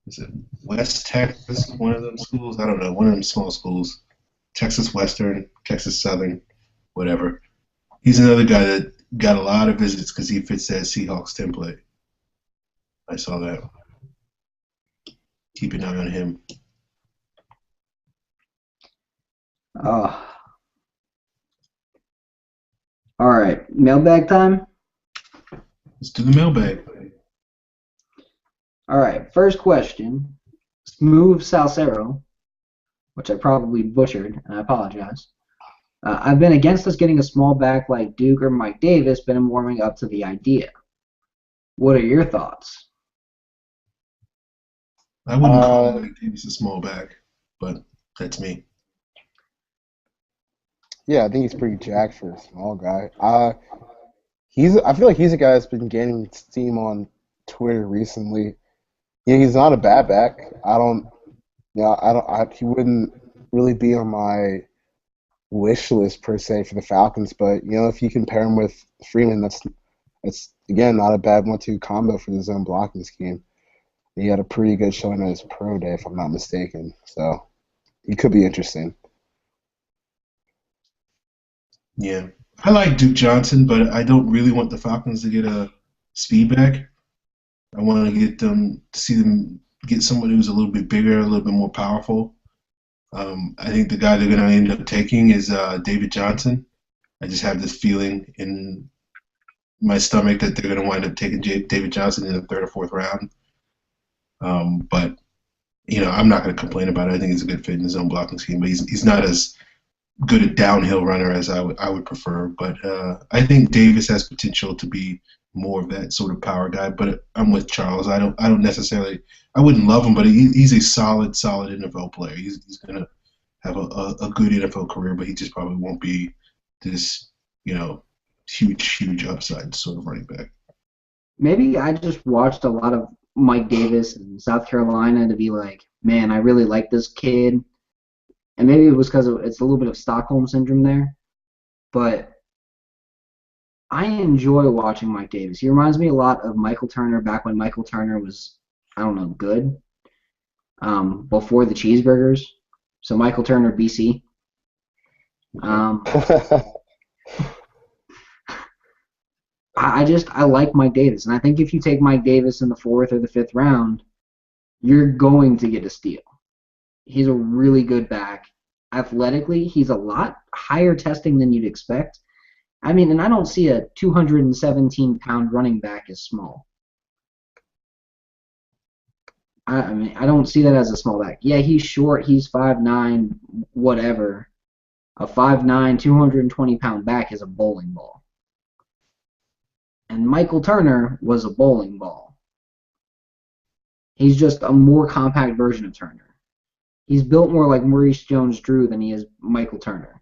is it West Texas, one of them schools? I don't know, one of them small schools. Texas Western, Texas Southern, whatever. He's another guy that got a lot of visits because he fits that Seahawks template. I saw that. Keep an eye on him. Oh. All right, mailbag time? Let's do the mailbag. All right, first question. Smooth Salcero, which I probably butchered, and I apologize. I've been against us getting a small back like Duke or Mike Davis, but I'm warming up to the idea. What are your thoughts? I wouldn't call Mike Davis a small back, but that's me. Yeah, I think he's pretty jacked for a small guy. I feel like he's a guy that's been gaining steam on Twitter recently. Yeah, he's not a bad back. He wouldn't really be on my wish list per se for the Falcons, but if you compare him with Freeman, that's again not a bad 1-2 combo for the zone blocking scheme. He had a pretty good showing at his pro day, if I'm not mistaken. So he could be interesting. Yeah. I like Duke Johnson, but I don't really want the Falcons to get a speed back. I want to see them get someone who's a little bit bigger, a little bit more powerful. I think the guy they're going to end up taking is David Johnson. I just have this feeling in my stomach that they're going to wind up taking David Johnson in the third or fourth round. But I'm not going to complain about it. I think he's a good fit in his own blocking scheme, but he's not as good a downhill runner as I would prefer. But I think Davis has potential to be more of that sort of power guy. But I'm with Charles. I don't necessarily. I wouldn't love him, but he's a solid NFL player. He's going to have a good NFL career, but he just probably won't be this huge upside sort of running back. Maybe I just watched a lot of Mike Davis in South Carolina to be like, man, I really like this kid. And maybe it was because it's a little bit of Stockholm syndrome there. But I enjoy watching Mike Davis. He reminds me a lot of Michael Turner back when Michael Turner was, I don't know, good. Before the cheeseburgers. So Michael Turner, BC. I like Mike Davis. And I think if you take Mike Davis in the 4th or the 5th round, you're going to get a steal. He's a really good back. Athletically, he's a lot higher testing than you'd expect. I mean, and I don't see a 217-pound running back as small. I mean, I don't see that as a small back. Yeah, he's short. He's 5'9", whatever. A 5'9", 220-pound back is a bowling ball. And Michael Turner was a bowling ball. He's just a more compact version of Turner. He's built more like Maurice Jones-Drew than he is Michael Turner.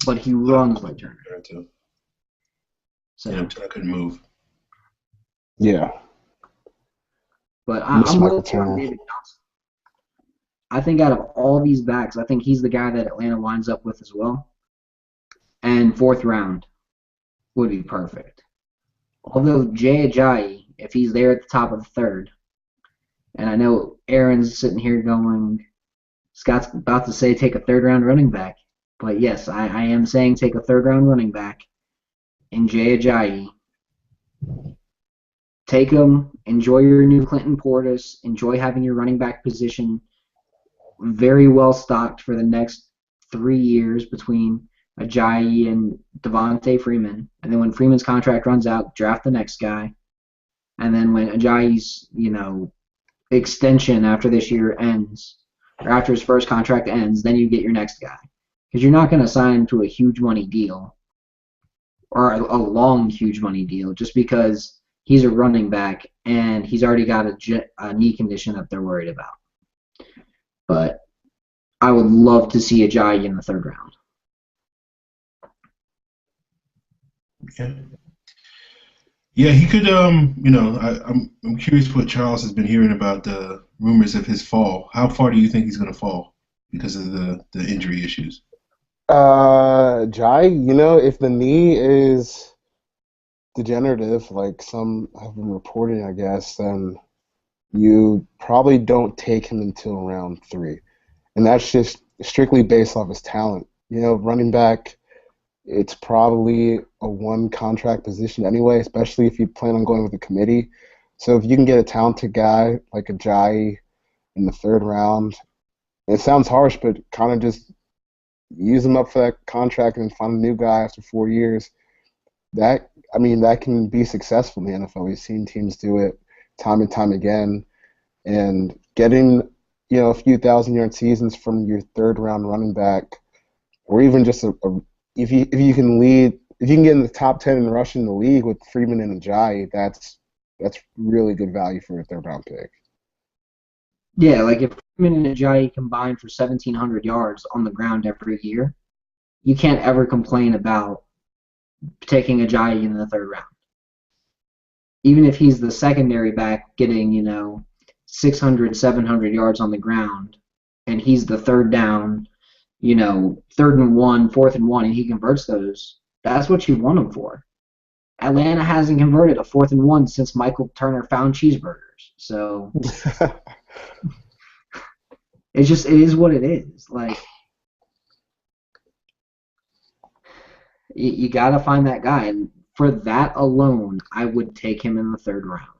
But he runs like Turner. So Turner couldn't move. Yeah. But I'm with you on David Johnson. I think out of all these backs, I think he's the guy that Atlanta lines up with as well. And fourth round would be perfect. Although Jay Ajayi, if he's there at the top of the third, and I know Aaron's sitting here going, Scott's about to say take a third-round running back. But yes, I am saying take a third-round running back in Jay Ajayi. Take him, enjoy your new Clinton Portis, enjoy having your running back position very well stocked for the next 3 years between Ajayi and Devontae Freeman. And then when Freeman's contract runs out, draft the next guy. And then when Ajayi's, extension after this year ends, or after his first contract ends, then you get your next guy. Because you're not going to sign to a huge money deal or a long, huge money deal just because he's a running back and he's already got a knee condition that they're worried about. But I would love to see Ajayi in the third round. Yeah, he could. I'm curious what Charles has been hearing about the rumors of his fall. How far do you think he's going to fall because of the injury issues? Jai, if the knee is degenerative, like some have been reporting, I guess, then you probably don't take him until round 3. And that's just strictly based off his talent. Running back, it's probably a one contract position anyway, especially if you plan on going with a committee. So if you can get a talented guy like Ajayi in the third round, it sounds harsh, but kind of just use him up for that contract and find a new guy after 4 years. That can be successful in the NFL. We've seen teams do it time and time again. And getting, a few 1,000-yard seasons from your third-round running back, or even just if you can get in the top 10 in rushing in the league with Freeman and Ajayi, that's really good value for a third-round pick. Yeah, like if Freeman and Ajayi combine for 1,700 yards on the ground every year, you can't ever complain about taking Ajayi in the third round. Even if he's the secondary back getting, 600, 700 yards on the ground, and he's the third down, 3rd and 1, 4th and 1, and he converts those, that's what you want him for. Atlanta hasn't converted a 4th and 1 since Michael Turner found cheeseburgers. So it is what it is. Like, you got to find that guy. And for that alone, I would take him in the third round.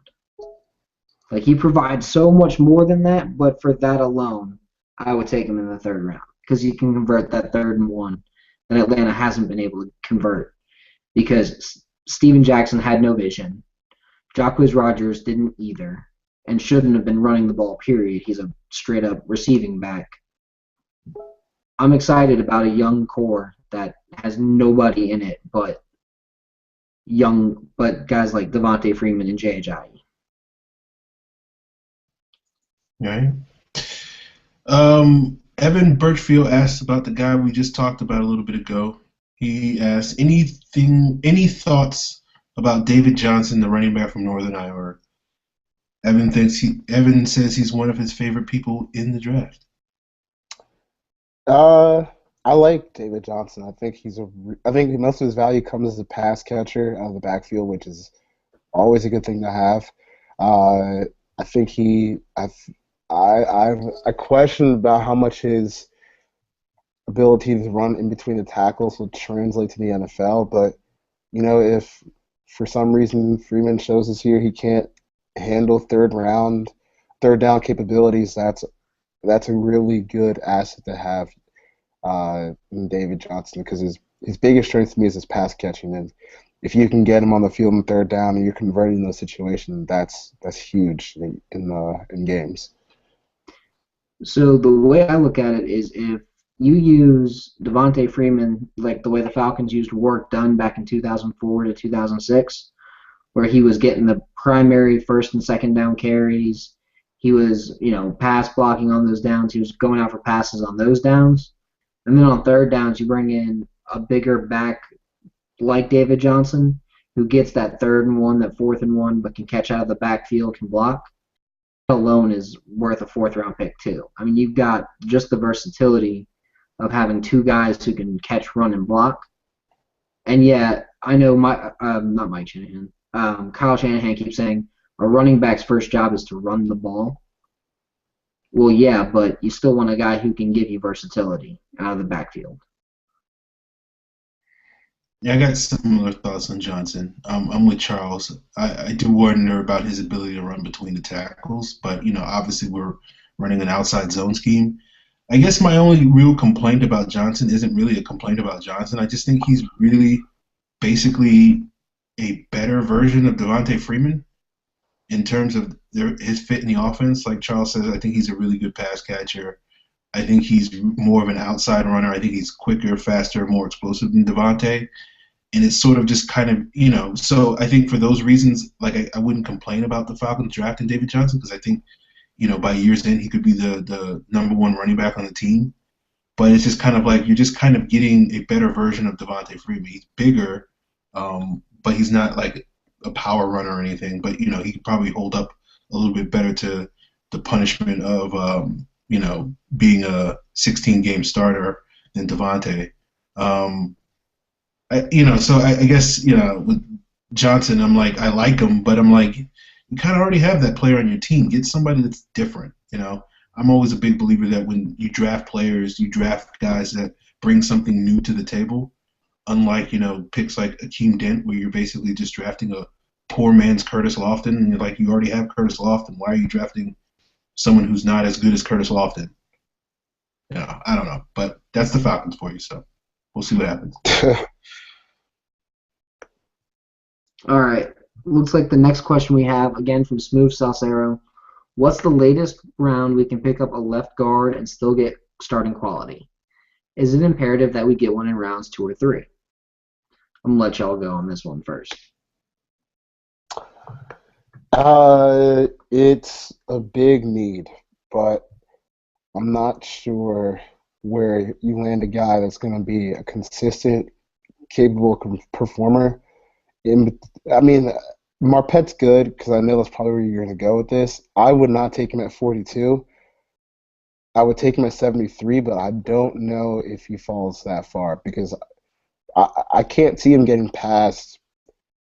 Like, he provides so much more than that, but for that alone, I would take him in the third round because he can convert that 3rd and 1 that Atlanta hasn't been able to convert because Steven Jackson had no vision. Jacquizz Rodgers didn't either and shouldn't have been running the ball, period. He's a straight-up receiving back. I'm excited about a young core that has nobody in it but guys like Devontae Freeman and Jay Ajayi. Right. Evan Birchfield asked about the guy we just talked about a little bit ago. He asked, any thoughts about David Johnson, the running back from Northern Iowa? Evan says he's one of his favorite people in the draft. I like David Johnson. I think most of his value comes as a pass catcher out of the backfield, which is always a good thing to have. I think I question about how much his ability to run in between the tackles will translate to the NFL. But if for some reason Freeman shows us here he can't handle third down capabilities, that's a really good asset to have in David Johnson because his biggest strength to me is his pass catching, and if you can get him on the field in third down and you're converting those situations, that's huge in games. So the way I look at it is if you use Devontae Freeman like the way the Falcons used Work Done back in 2004 to 2006, where he was getting the primary first and second down carries. He was, pass blocking on those downs. He was going out for passes on those downs. And then on third downs, you bring in a bigger back like David Johnson, who gets that 3rd and 1, that 4th and 1, but can catch out of the backfield, can block. That alone is worth a 4th-round pick, too. I mean, you've got just the versatility of having 2 guys who can catch, run, and block. And yet, I know not Mike Shanahan, Kyle Shanahan keeps saying a running back's first job is to run the ball. Well, yeah, but you still want a guy who can give you versatility out of the backfield. Yeah, I got similar thoughts on Johnson. I'm with Charles. I do wonder about his ability to run between the tackles, but obviously we're running an outside zone scheme. I guess my only real complaint about Johnson isn't really a complaint about Johnson. I just think he's really basically a better version of Devontae Freeman in terms of his fit in the offense. Like Charles says, I think he's a really good pass catcher. I think he's more of an outside runner. I think he's quicker, faster, more explosive than Devontae. And it's sort of just kind of, so I think for those reasons, like I wouldn't complain about the Falcons drafting David Johnson because I think, by year's end he could be the number 1 running back on the team. But it's just kind of like you're just kind of getting a better version of Devontae Freeman. He's bigger, but he's not like a power runner or anything. But, he could probably hold up a little bit better to the punishment of, being a 16-game starter than Devontae. So I guess, with Johnson, I'm like, I like him, but I'm like, you kind of already have that player on your team. Get somebody that's different, I'm always a big believer that when you draft players, you draft guys that bring something new to the table, unlike, picks like Akeem Dent, where you're basically just drafting a poor man's Curtis Lofton, and you're like, you already have Curtis Lofton. Why are you drafting someone who's not as good as Curtis Lofton? I don't know, but that's the Falcons for you, so we'll see what happens. All right. Looks like the next question we have, again from Smooth Salsero. What's the latest round we can pick up a left guard and still get starting quality? Is it imperative that we get one in rounds 2 or 3? I'm going to let y'all go on this one first. It's a big need, but I'm not sure where you land a guy that's going to be a consistent, capable performer. Marpet's good because I know that's probably where you're going to go with this. I would not take him at 42. I would take him at 73, but I don't know if he falls that far because I can't see him getting past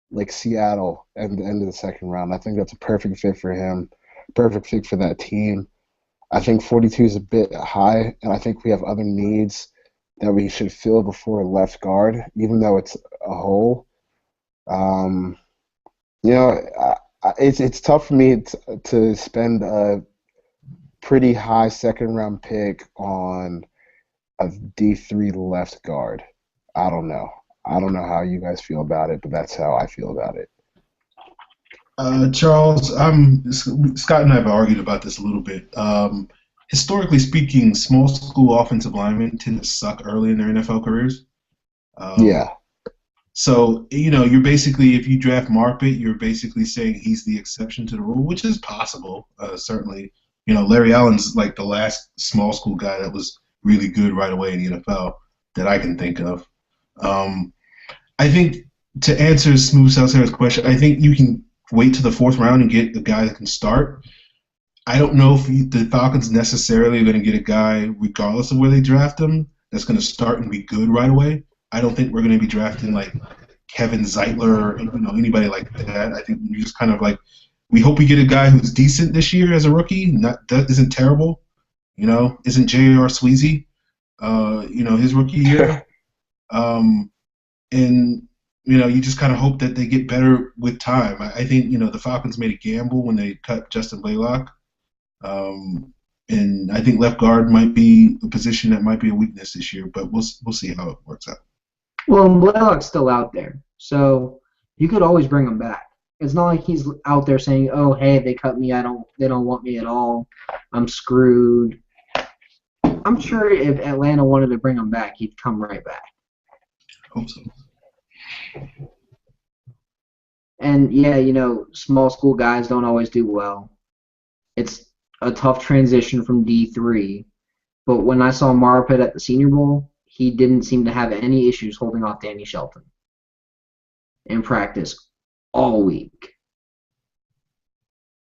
like Seattle at the end of the 2nd round. I think that's a perfect fit for him, perfect fit for that team. I think 42 is a bit high, and I think we have other needs that we should fill before left guard, even though it's a hole. It's tough for me to spend a pretty high 2nd round pick on a D3 left guard. I don't know how you guys feel about it, but that's how I feel about it. Charles, Scott and I have argued about this a little bit. Historically speaking, small school offensive linemen tend to suck early in their NFL careers. Yeah. So, you're basically, if you draft Marpet, you're basically saying he's the exception to the rule, which is possible, certainly. Larry Allen's like the last small school guy that was really good right away in the NFL that I can think of. I think to answer Smooth Salcero's question, I think you can wait to the 4th round and get a guy that can start. I don't know if the Falcons necessarily are going to get a guy, regardless of where they draft him, that's going to start and be good right away. I don't think we're going to be drafting like Kevin Zeitler or anybody like that. I think we just kind of like we hope we get a guy who's decent this year as a rookie. That isn't terrible, Isn't J.R. Sweezy, his rookie year, and you just kind of hope that they get better with time. I think the Falcons made a gamble when they cut Justin Blaylock, and I think left guard might be a position that might be a weakness this year. But we'll see how it works out. Well, Blaylock's still out there, so you could always bring him back. It's not like he's out there saying, "Oh, hey, they cut me. They don't want me at all. I'm screwed." I'm sure if Atlanta wanted to bring him back, he'd come right back. Hope so. And yeah, small school guys don't always do well. It's a tough transition from D3. But when I saw Marpet at the Senior Bowl, he didn't seem to have any issues holding off Danny Shelton in practice all week.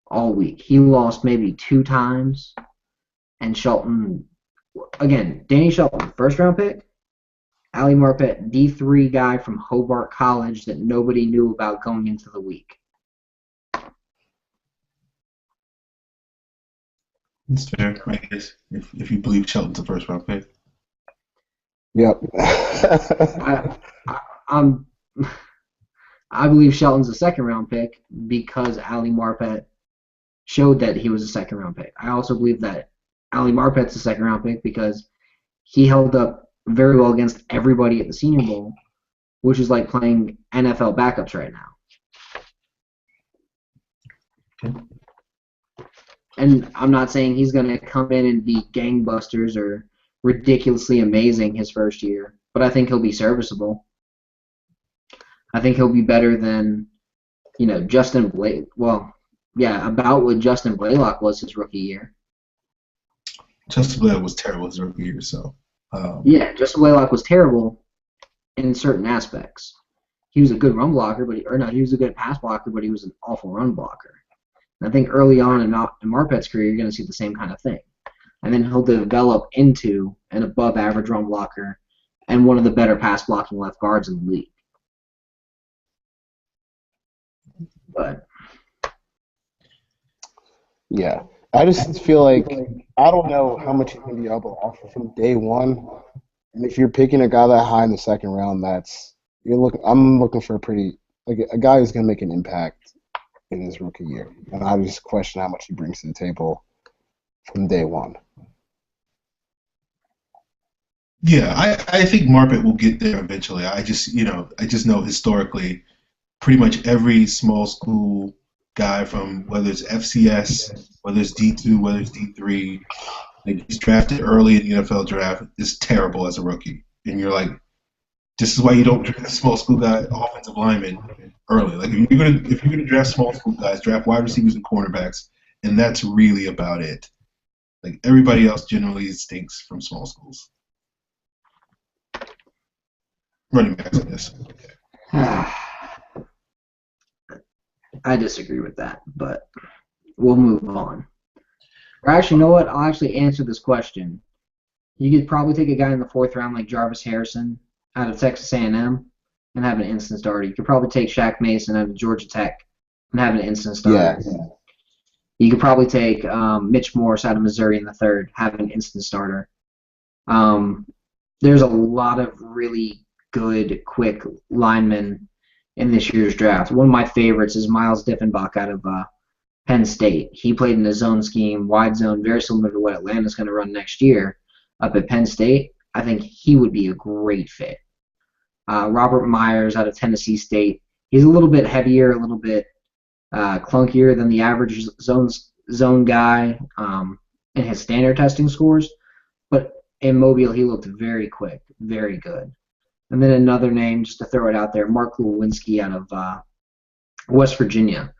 All week. He lost maybe 2 times, and Shelton, again, Danny Shelton, first-round pick. Ali Marpet, D3 guy from Hobart College that nobody knew about going into the week. It's fair, I guess, if you believe Shelton's a first-round pick. Yep. I believe Shelton's a second-round pick because Ali Marpet showed that he was a second-round pick. I also believe that Ali Marpet's a second-round pick because he held up very well against everybody at the Senior Bowl, which is like playing NFL backups right now. Okay. And I'm not saying he's going to come in and be gangbusters or ridiculously amazing his first year, but I think he'll be serviceable. I think he'll be better than, Justin Blake. Well, yeah, about what Justin Blaylock was his rookie year. Justin Blaylock was terrible his rookie year, so. Yeah, Justin Blaylock was terrible in certain aspects. He was a good run blocker, he was a good pass blocker, but he was an awful run blocker. And I think early on in Marpet's career, you're going to see the same kind of thing. And then he'll develop into an above-average run blocker and one of the better pass-blocking left guards in the league. But Yeah. I just feel like I don't know how much he's going to be able to offer from day one. And if you're picking a guy that high in the second round, I'm looking for a guy who's going to make an impact in his rookie year. And I just question how much he brings to the table from day one. Yeah, I think Marpet will get there eventually. I just know historically, pretty much every small school guy from whether it's FCS, whether it's D2, whether it's D3, like he's drafted early in the NFL draft, is terrible as a rookie. And you're like, this is why you don't draft small school guy offensive linemen early. Like if you're gonna draft small school guys, draft wide receivers and cornerbacks, and that's really about it. Like everybody else generally stinks from small schools. Running backs, I guess. I disagree with that, but we'll move on. Or actually, you know what? I'll actually answer this question. You could probably take a guy in the 4th round like Jarvis Harrison out of Texas A&M and have an instant starter. You could probably take Shaq Mason out of Georgia Tech and have an instant starter. Yeah. You could probably take Mitch Morse out of Missouri in the 3rd, have an instant starter. There's a lot of really good, quick linemen in this year's draft. One of my favorites is Miles Diffenbach out of Penn State. He played in a zone scheme, wide zone, very similar to what Atlanta's going to run next year up at Penn State. I think he would be a great fit. Robert Myers out of Tennessee State. He's a little bit heavier, a little bit clunkier than the average zone guy in his standard testing scores, but in Mobile he looked very quick, very good. And then another name, just to throw it out there, Mark Lewinsky out of West Virginia.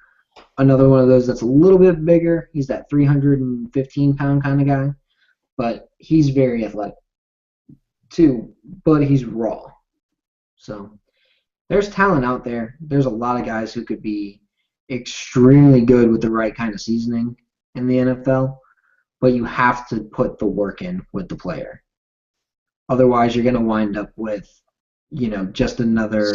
Another one of those that's a little bit bigger. He's that 315-pound kind of guy, but he's very athletic too, but he's raw. So there's talent out there. There's a lot of guys who could be extremely good with the right kind of seasoning in the NFL, but you have to put the work in with the player. Otherwise, you're going to wind up with, just another,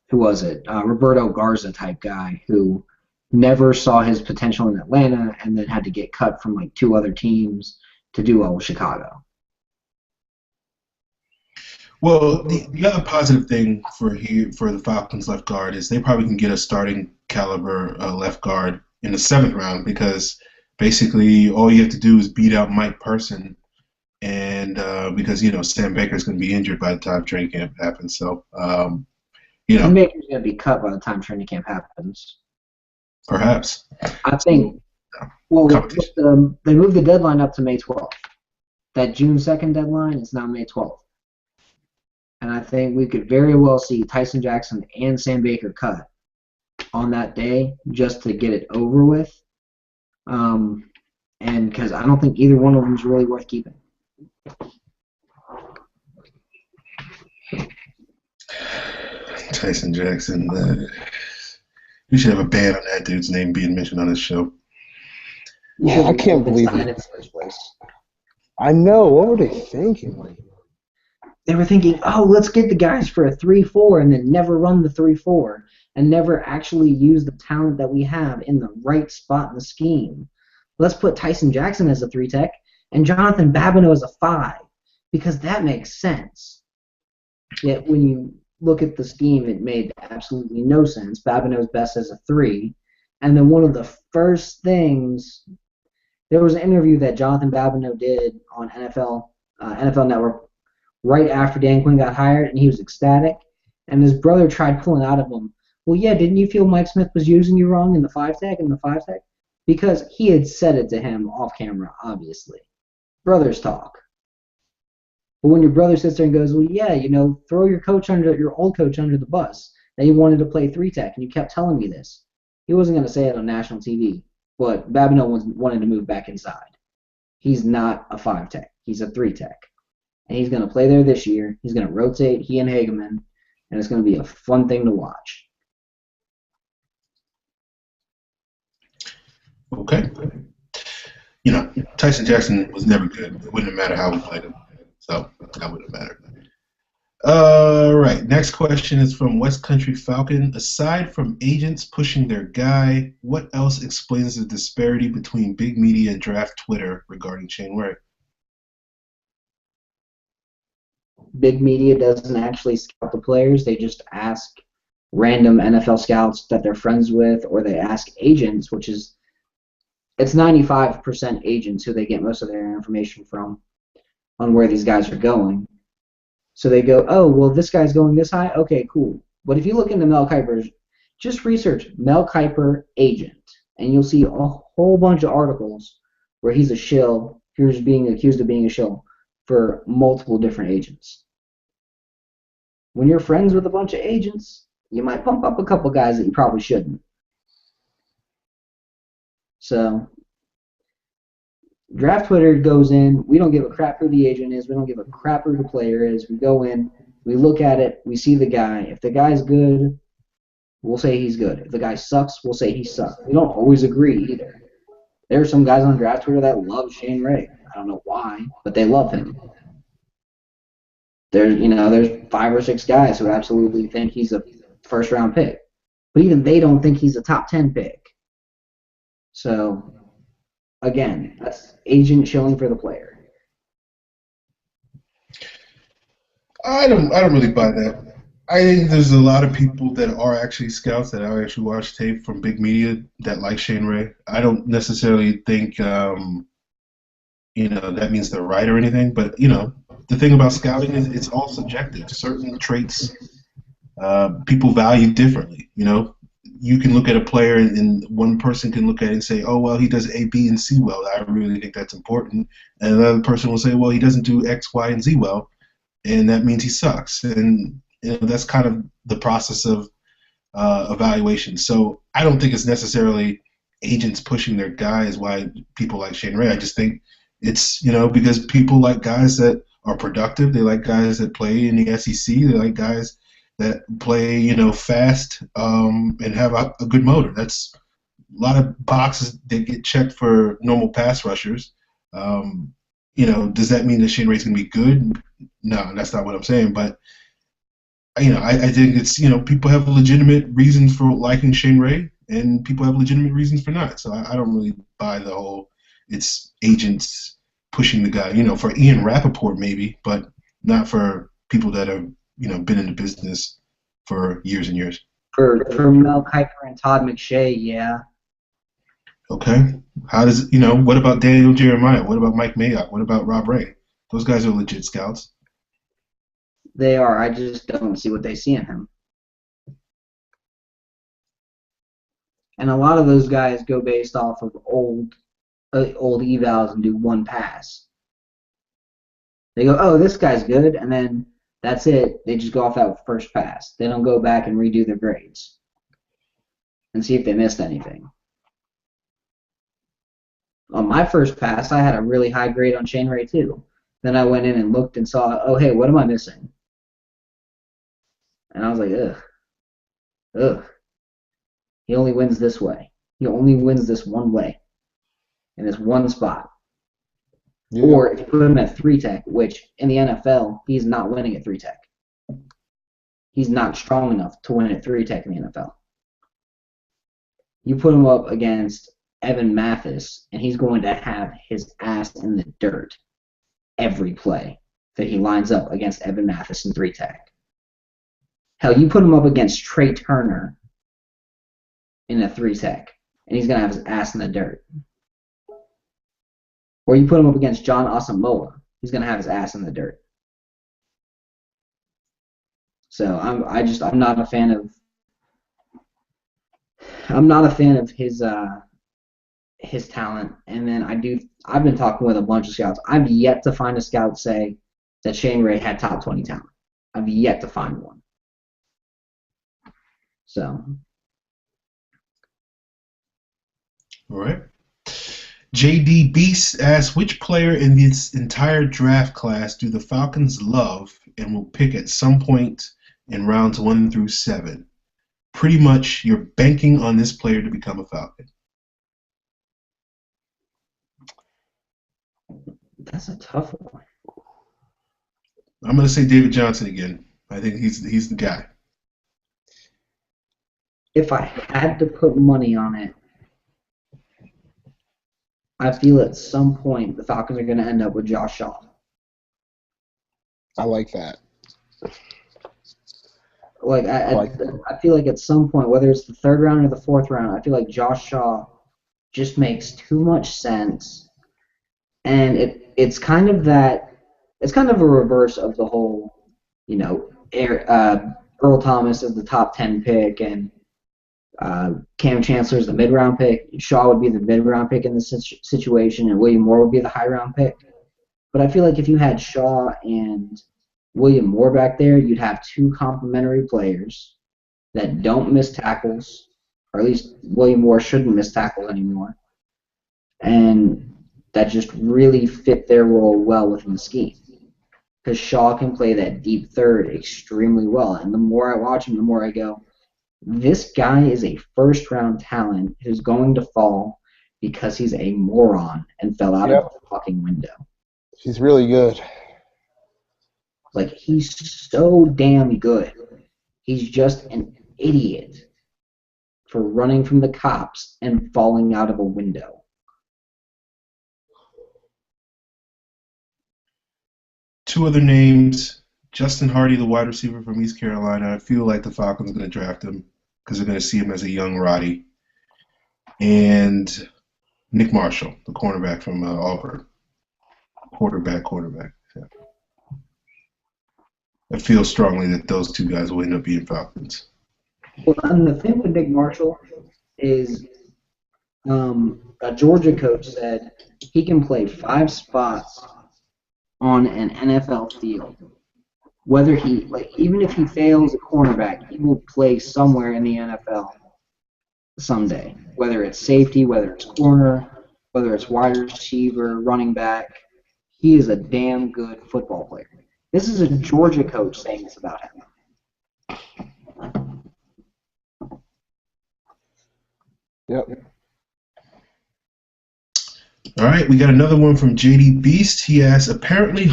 who was it? Roberto Garza type guy who never saw his potential in Atlanta and then had to get cut from like 2 other teams to do well with Chicago. Well, the other positive thing for the Falcons left guard is they probably can get a starting caliber left guard in the 7th round because basically all you have to do is beat out Mike Person, and because Sam Baker's going to be injured by the time training camp happens, so Sam Baker's going to be cut by the time training camp happens. Perhaps. I think. Well, they moved the deadline up to May 12th. That June 2nd deadline is now May 12th. And I think we could very well see Tyson Jackson and Sam Baker cut on that day just to get it over with. And because I don't think either one of them is really worth keeping. Tyson Jackson. We should have a ban on that dude's name being mentioned on this show. Yeah, I can't believe it. I know. What were they thinking? They were thinking, oh, let's get the guys for a 3-4 and then never run the 3-4 and never actually use the talent that we have in the right spot in the scheme. Let's put Tyson Jackson as a 3-tech and Jonathan Babineau as a 5 because that makes sense. Yet when you look at the scheme, it made absolutely no sense. Babineau's best as a 3. And then one of the first things, there was an interview that Jonathan Babineau did on NFL Network right after Dan Quinn got hired, and he was ecstatic. And his brother tried pulling out of him, well, yeah, didn't you feel Mike Smith was using you wrong in the 5-tech Because he had said it to him off camera, obviously. Brothers talk. But when your brother sits there and goes, well, yeah, throw your old coach under the bus, that you wanted to play 3-tech, and you kept telling me this. He wasn't going to say it on national TV, but Babineau wanted to move back inside. He's not a 5-tech. He's a 3-tech. And he's going to play there this year. He's going to rotate he and Hageman, and it's going to be a fun thing to watch. Okay. Tyson Jackson was never good. It wouldn't matter how we played him. So that wouldn't matter. All right. Next question is from West Country Falcon. Aside from agents pushing their guy, what else explains the disparity between big media and draft Twitter regarding Shane Ray? Big media doesn't actually scout the players. They just ask random NFL scouts that they're friends with, or they ask agents, it's 95% agents who they get most of their information from on where these guys are going. So they go, oh, well, this guy's going this high? Okay, cool. But if you look into Mel Kiper's, just research Mel Kiper agent, and you'll see a whole bunch of articles where he's a shill, he's being accused of being a shill for multiple different agents. When you're friends with a bunch of agents, you might pump up a couple guys that you probably shouldn't. So, draft Twitter goes in. We don't give a crap who the agent is. We don't give a crap who the player is. We go in. We look at it. We see the guy. If the guy's good, we'll say he's good. If the guy sucks, we'll say he sucks. We don't always agree either. There are some guys on draft Twitter that love Shane Ray. I don't know why, but they love him. There's 5 or 6 guys who absolutely think he's a first-round pick. But even they don't think he's a top 10 pick. So, again, that's agent shilling for the player. I don't really buy that. I think there's a lot of people that are actually scouts that are actually watch tape from big media that like Shane Ray. I don't necessarily think that means they're right or anything. But the thing about scouting is it's all subjective. Certain traits people value differently. You can look at a player and one person can look at it and say, oh, well, he does A, B, and C well. I really think that's important. And another person will say, well, he doesn't do X, Y, and Z well, and that means he sucks. And that's kind of the process of evaluation. So I don't think it's necessarily agents pushing their guys why people like Shane Ray. I just think it's, because people like guys that are productive. They like guys that play in the SEC. They like guys that play, fast and have a good motor. That's a lot of boxes that get checked for normal pass rushers. Does that mean that Shane Ray's going to be good? No, that's not what I'm saying. But, I think it's, people have legitimate reasons for liking Shane Ray, and people have legitimate reasons for not. So I don't really buy the whole it's agents pushing the guy. For Ian Rappaport maybe, but not for people that have been in the business for years and years. For Mel Kiper and Todd McShay, yeah. Okay. How does what about Daniel Jeremiah? What about Mike Mayock? What about Rob Ray? Those guys are legit scouts. They are. I just don't see what they see in him. And a lot of those guys go based off of old evals and do one pass. They go, oh, this guy's good, and then That's it. They just go off that first pass. They don't go back and redo their grades and see if they missed anything. On my first pass, I had a really high grade on Shane Ray too. Then I went in and looked and saw, oh, hey, what am I missing? And I was like, ugh. He only wins this way. He only wins this one way in this one spot. Yeah. Or if you put him at 3-tech, which in the NFL, he's not winning at 3-tech. He's not strong enough to win at 3-tech in the NFL. You put him up against Evan Mathis, and he's going to have his ass in the dirt every play that he lines up against Evan Mathis in 3-tech. Hell, you put him up against Trey Turner in a 3-tech, and he's going to have his ass in the dirt. Or you put him up against John Asamoah, he's going to have his ass in the dirt. So I'm not a fan of his talent. And then I've been talking with a bunch of scouts. I've yet to find a scout say that Shane Ray had top 20 talent. I've yet to find one. So. All right. JD Beast asks, which player in this entire draft class do the Falcons love and will pick at some point in rounds 1 through 7? Pretty much, you're banking on this player to become a Falcon. That's a tough one. I'm going to say David Johnson again. I think he's the guy. If I had to put money on it, I feel at some point the Falcons are going to end up with Josh Shaw. I like that. I feel like at some point, whether it's the 3rd round or the 4th round, I feel like Josh Shaw just makes too much sense, and it's kind of a reverse of the whole, Earl Thomas is the top 10 pick and Cam Chancellor is the mid-round pick. Shaw would be the mid-round pick in this situation, and William Moore would be the high-round pick. But I feel like if you had Shaw and William Moore back there, you'd have 2 complementary players that don't miss tackles, or at least William Moore shouldn't miss tackles anymore, and that just really fit their role well within the scheme. Because Shaw can play that deep third extremely well, and the more I watch him, the more I go, this guy is a first-round talent who's going to fall because he's a moron and fell out of the fucking window. He's really good. Like, he's so damn good. He's just an idiot for running from the cops and falling out of a window. Two other names. Justin Hardy, the wide receiver from East Carolina. I feel like the Falcons are going to draft him because they're going to see him as a young Roddy. And Nick Marshall, the cornerback from Auburn. Quarterback. Yeah. I feel strongly that those 2 guys will end up being Falcons. Well, and the thing with Nick Marshall is a Georgia coach said he can play 5 spots on an NFL field. Whether even if he fails a cornerback, he will play somewhere in the NFL someday. Whether it's safety, whether it's corner, whether it's wide receiver, running back, he is a damn good football player. This is a Georgia coach saying this about him. Yep. All right, we got another one from JD Beast. He asks, apparently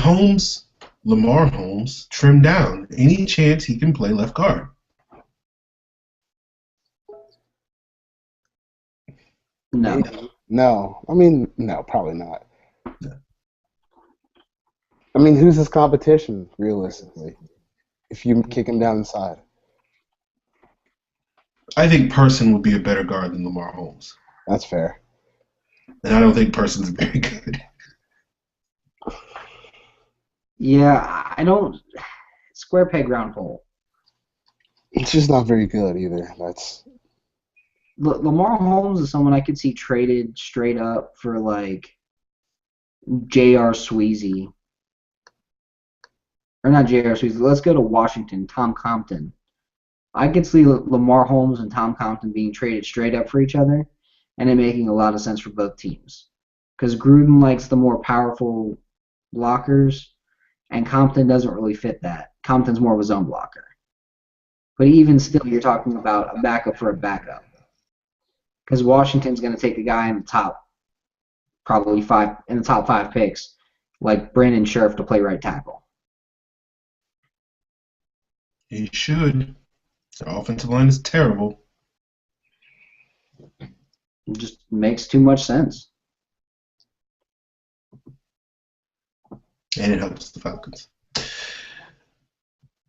Lamar Holmes trimmed down. Any chance he can play left guard? No. No. I mean, no, probably not. No. I mean, who's his competition, realistically, if you kick him down inside? I think Person would be a better guard than Lamar Holmes. That's fair. And I don't think Person's very good. Yeah, I don't. Square peg, round hole. He's just not very good either. Lamar Holmes is someone I could see traded straight up for like J.R. Sweezy or not J.R. Sweet. Let's go to Washington. Tom Compton. I could see Lamar Holmes and Tom Compton being traded straight up for each other, and it making a lot of sense for both teams. Because Gruden likes the more powerful blockers, and Compton doesn't really fit that. Compton's more of a zone blocker. But even still, you're talking about a backup for a backup. Because Washington's going to take the guy in the top, probably in the top 5 picks, like Brandon Scherf to play right tackle. He should. The offensive line is terrible. It just makes too much sense. And it helps the Falcons.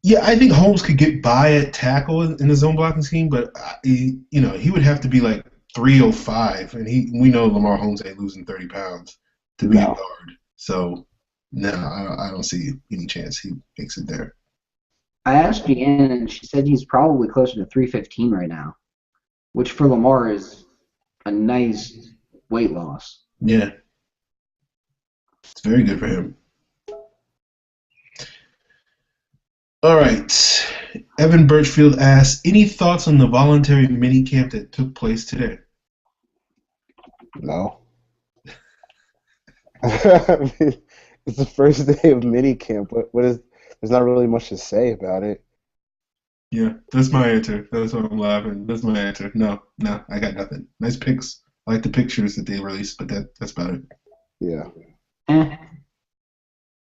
Yeah, I think Holmes could get by at tackle in the zone blocking scheme, but he would have to be like 305, and we know Lamar Holmes ain't losing 30 pounds to be a guard. So no, I don't see any chance he makes it there. I asked Deanna, and she said he's probably closer to 315 right now, which for Lamar is a nice weight loss. Yeah, it's very good for him. All right. Evan Birchfield asks, any thoughts on the voluntary mini camp that took place today? No. I mean, it's the first day of mini camp. There's not really much to say about it. Yeah, that's my answer. That's why I'm laughing. That's my answer. No, I got nothing. Nice pics. I like the pictures that they released, but that's about it. Yeah.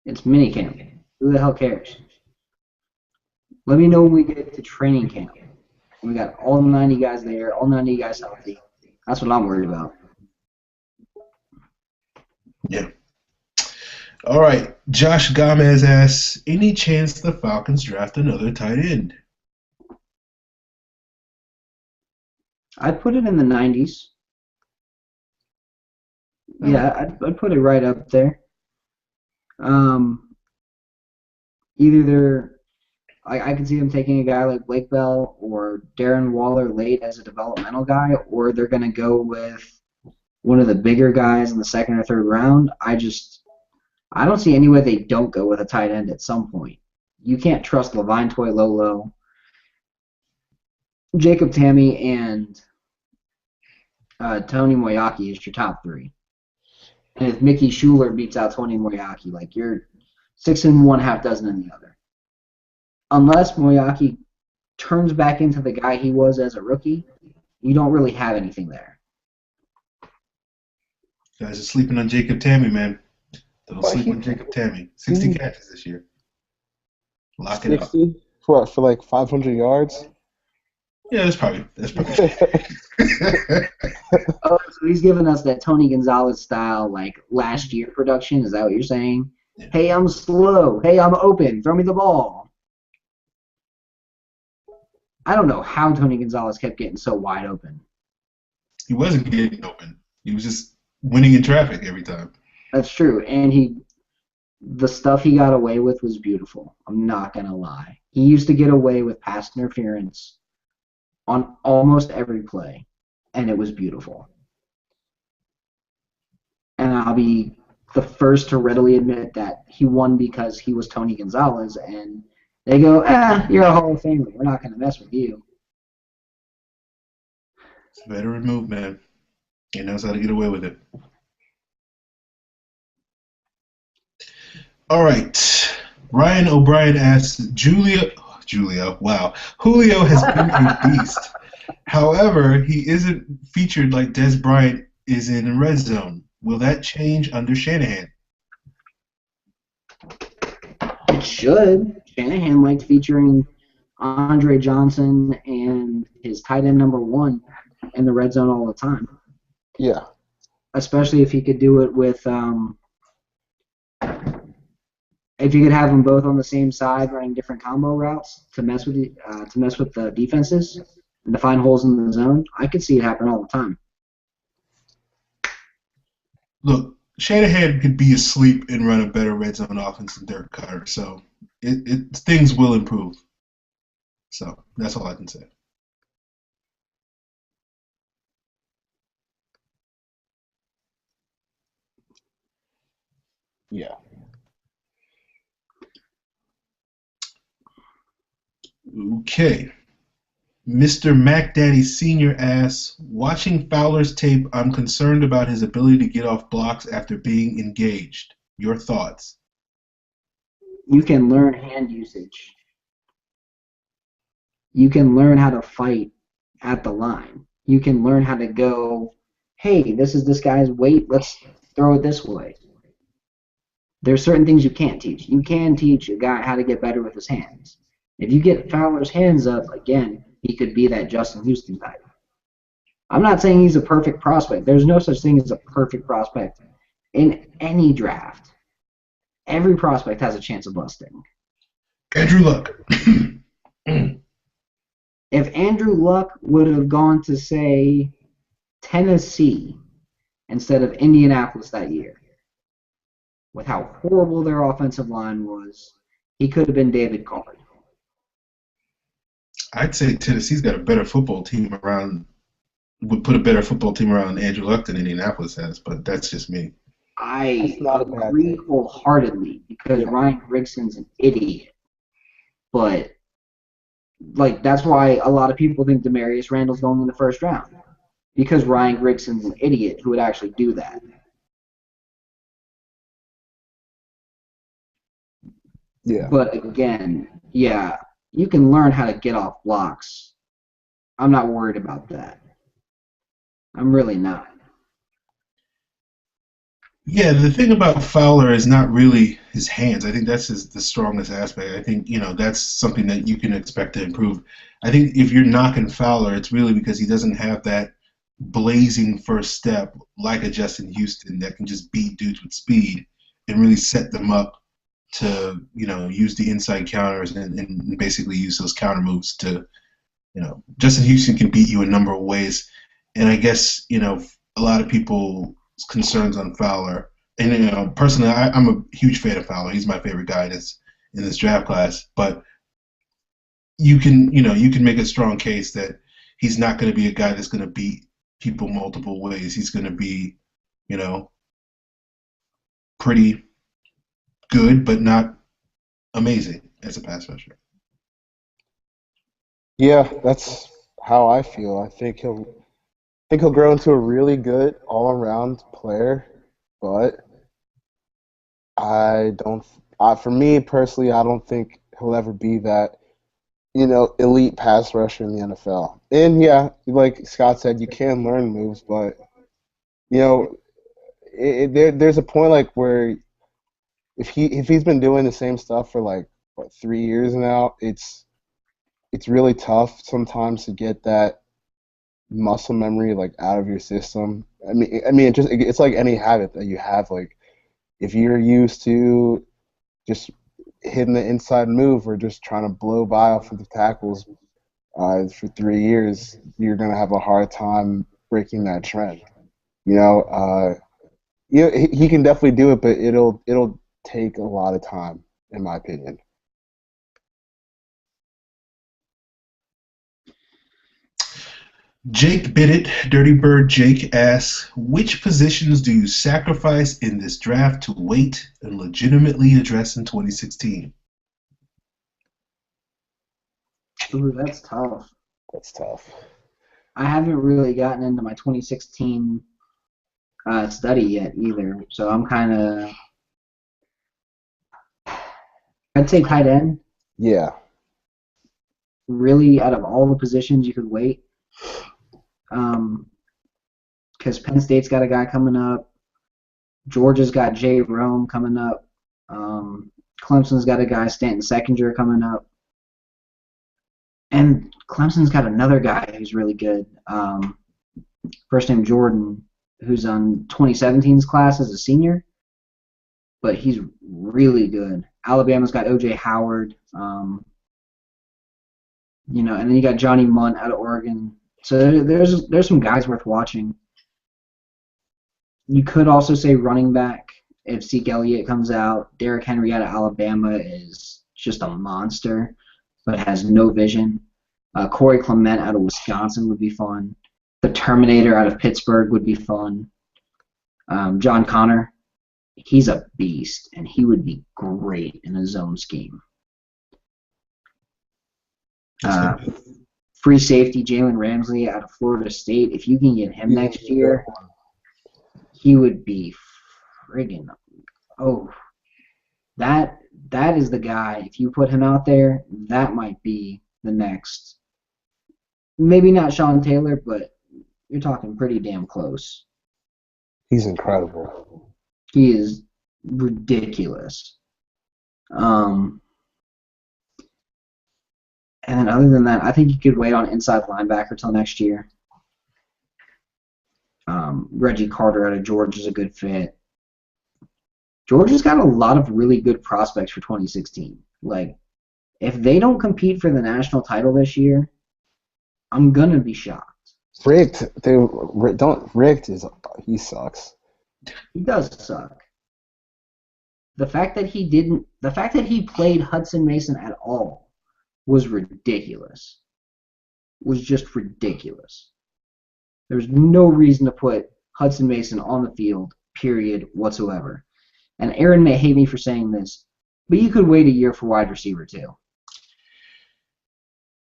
It's minicamp. Who the hell cares? Let me know when we get to training camp. We got all 90 guys there, all 90 guys healthy. That's what I'm worried about. Yeah. All right. Josh Gomez asks, any chance the Falcons draft another tight end? I'd put it in the 90s. Yeah, I'd put it right up there. Either I could see them taking a guy like Blake Bell or Darren Waller late as a developmental guy, or they're going to go with one of the bigger guys in the second or third round. I don't see any way they don't go with a tight end at some point. You can't trust Levine Toilolo, Jacob Tammy, and Tony Moyaki is your top 3. And if Mickey Schuler beats out Tony Moyaki, like you're 6 and 1/2 dozen in the other. Unless Moyaki turns back into the guy he was as a rookie, you don't really have anything there. You guys are sleeping on Jacob Tammy, man. Don't sleep on Jacob Tammy. 60 catches this year. Lock it up. 60 for like 500 yards. Yeah, that's probably. Oh, so he's giving us that Tony Gonzalez style, like last year production. Is that what you're saying? Yeah. Hey, I'm slow. Hey, I'm open. Throw me the ball. I don't know how Tony Gonzalez kept getting so wide open. He wasn't getting open. He was just winning in traffic every time. That's true, and the stuff he got away with was beautiful. I'm not gonna lie. He used to get away with pass interference on almost every play, and it was beautiful. And I'll be the first to readily admit that he won because he was Tony Gonzalez, and they go, you're a Hall of Famer. We're not going to mess with you. It's a veteran move, man. He knows how to get away with it. All right. Ryan O'Brien asks, Julio, wow. Julio has been a beast. However, he isn't featured like Des Bryant is in red zone. Will that change under Shanahan? It should. Shanahan liked featuring Andre Johnson and his tight end number 1 in the red zone all the time. Yeah. Especially if he could do it with if you could have them both on the same side running different combo routes to mess with the defenses and to find holes in the zone. I could see it happen all the time. Look, Shanahan could be asleep and run a better red zone offense than Dirk Cutter, so things will improve. So that's all I can say. Yeah. Okay. Mr. Mac Daddy Sr. asks, watching Fowler's tape, I'm concerned about his ability to get off blocks after being engaged. Your thoughts? You can learn hand usage. You can learn how to fight at the line. You can learn how to go, hey, this is this guy's weight, let's throw it this way. There's certain things you can't teach. You can teach a guy how to get better with his hands. If you get Fowler's hands up, again, he could be that Justin Houston type. I'm not saying he's a perfect prospect. There's no such thing as a perfect prospect in any draft. Every prospect has a chance of busting. Andrew Luck. If Andrew Luck would have gone to, say, Tennessee instead of Indianapolis that year, with how horrible their offensive line was, he could have been David Carr. I'd say Tennessee's got a better football team around, would put a better football team around Andrew Luck than Indianapolis has, but that's just me. I agree wholeheartedly because Ryan Grigson's an idiot. But, that's why a lot of people think Demarius Randall's going in the first round. Because Ryan Grigson's an idiot who would actually do that. Yeah. But again, yeah, you can learn how to get off blocks. I'm not worried about that. I'm really not. Yeah, the thing about Fowler is not really his hands. I think that's the strongest aspect. I think, that's something that you can expect to improve. I think if you're knocking Fowler, it's really because he doesn't have that blazing first step like a Justin Houston that can just beat dudes with speed and really set them up to, use the inside counters and basically use those counter moves to, Justin Houston can beat you a number of ways. And I guess, a lot of people's concerns on Fowler, and, personally, I'm a huge fan of Fowler. He's my favorite guy in this draft class. But you can make a strong case that he's not going to be a guy that's going to beat people multiple ways. He's going to be, pretty good, but not amazing as a pass rusher. Yeah, that's how I feel. I think he'll grow into a really good all-around player, but for me personally, I don't think he'll ever be that, elite pass rusher in the NFL. And yeah, like Scott said, you can learn moves, but there's a point where if he's been doing the same stuff for 3 years now, it's really tough sometimes to get that muscle memory out of your system. I mean it's like any habit that you have. If you're used to just hitting the inside move or just trying to blow by offensive tackles for 3 years, you're gonna have a hard time breaking that trend. He can definitely do it, but it'll take a lot of time, in my opinion. Jake Biddett, Dirty Bird Jake, asks, which positions do you sacrifice in this draft to wait and legitimately address in 2016? Ooh, that's tough. That's tough. I haven't really gotten into my 2016 study yet either, so I'm kind of... I'd say tight end. Yeah. Really, out of all the positions, you could wait. Because Penn State's got a guy coming up. Georgia's got Jay Rome coming up. Clemson's got a guy, Stanton Seconder, coming up. And Clemson's got another guy who's really good. First name Jordan, who's on 2017's class as a senior. But he's really good. Alabama's got O.J. Howard. And then you got Johnny Munt out of Oregon. So there's some guys worth watching. You could also say running back if Zeke Elliott comes out. Derrick Henry out of Alabama is just a monster, but has no vision. Corey Clement out of Wisconsin would be fun. The Terminator out of Pittsburgh would be fun. John Connor, he's a beast, and he would be great in a zone scheme. Uh, free safety Jalen Ramsey out of Florida State. If you can get him next year, he would be friggin' that is the guy. If you put him out there, that might be the next. Maybe not Sean Taylor, but you're talking pretty damn close. He's incredible. He is ridiculous. And then other than that, I think you could wait on inside linebacker till next year. Reggie Carter out of Georgia is a good fit. Georgia's got a lot of really good prospects for 2016. Like, if they don't compete for the national title this year, I'm gonna be shocked. Richt, he sucks. He does suck. The fact that he played Hudson Mason at all was ridiculous. Was just ridiculous. There's no reason to put Hudson Mason on the field, period, whatsoever. And Aaron may hate me for saying this, but you could wait a year for wide receiver too.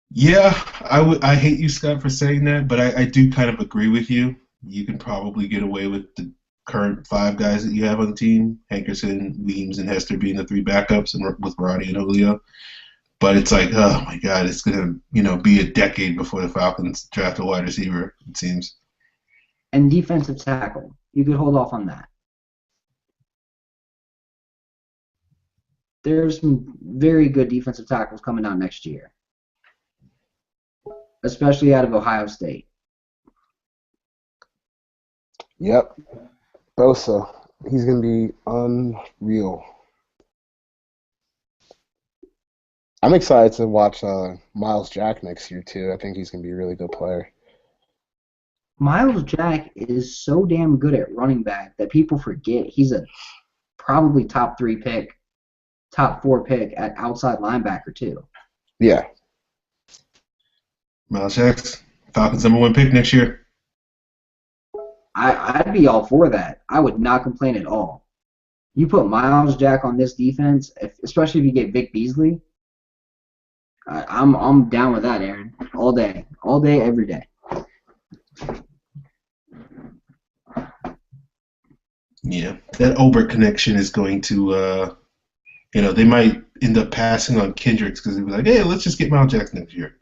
Yeah, I hate you, Scott, for saying that, but I do kind of agree with you. You can probably get away with the current 5 guys that you have on the team, Hankerson, Weems, and Hester being the 3 backups, and with Roddy and Julio. But it's like, oh my God, it's gonna be a decade before the Falcons draft a wide receiver. It seems. And defensive tackle, you could hold off on that. There's some very good defensive tackles coming out next year, especially out of Ohio State. Yep. Bosa, he's going to be unreal. I'm excited to watch Miles Jack next year, too. I think he's going to be a really good player. Miles Jack is so damn good at running back that people forget he's a probably top 3 pick, top 4 pick at outside linebacker, too. Yeah. Miles Jack's Falcons #1 pick next year. I'd be all for that. I would not complain at all. You put Miles Jack on this defense, especially if you get Vic Beasley, I'm down with that, Aaron. All day, every day. Yeah, that Obert connection is going to, they might end up passing on Kendricks because they were like, hey, let's just get Miles Jack next year.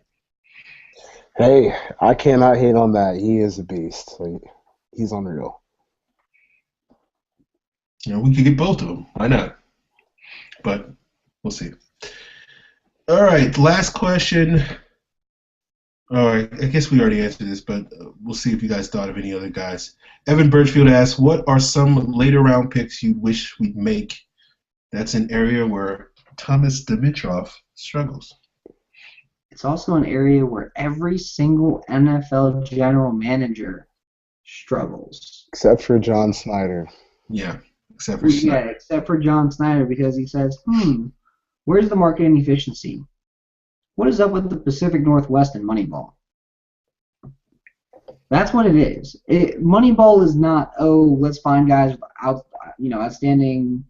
Hey, I cannot hate on that. He is a beast. He's unreal. We could get both of them. Why not? But we'll see. All right, last question. All right, I guess we already answered this, but we'll see if you guys thought of any other guys. Evan Birchfield asks, what are some later round picks you wish we'd make? That's an area where Thomas Dimitroff struggles. It's also an area where every single NFL general manager struggles. Except for John Snyder. Yeah, except for Snyder. Yeah, except for John Snyder, because he says, where's the market inefficiency? What is up with the Pacific Northwest and Moneyball? That's what it is. Moneyball is not, let's find guys with outstanding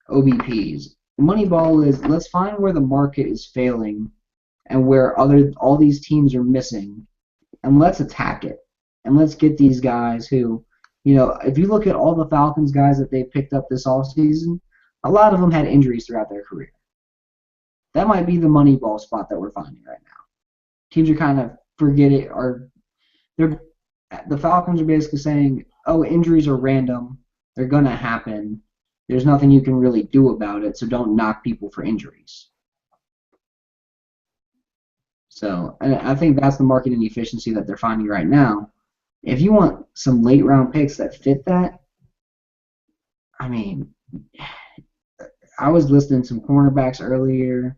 OBPs. Moneyball is, let's find where the market is failing and where all these teams are missing, and let's attack it. And let's get these guys who, if you look at all the Falcons guys that they picked up this offseason, a lot of them had injuries throughout their career. That might be the Moneyball spot that we're finding right now. Teams are kind of the Falcons are basically saying, injuries are random. They're going to happen. There's nothing you can really do about it, so don't knock people for injuries. So I think that's the market inefficiency that they're finding right now. If you want some late round picks that fit that, I mean, I was listing some cornerbacks earlier,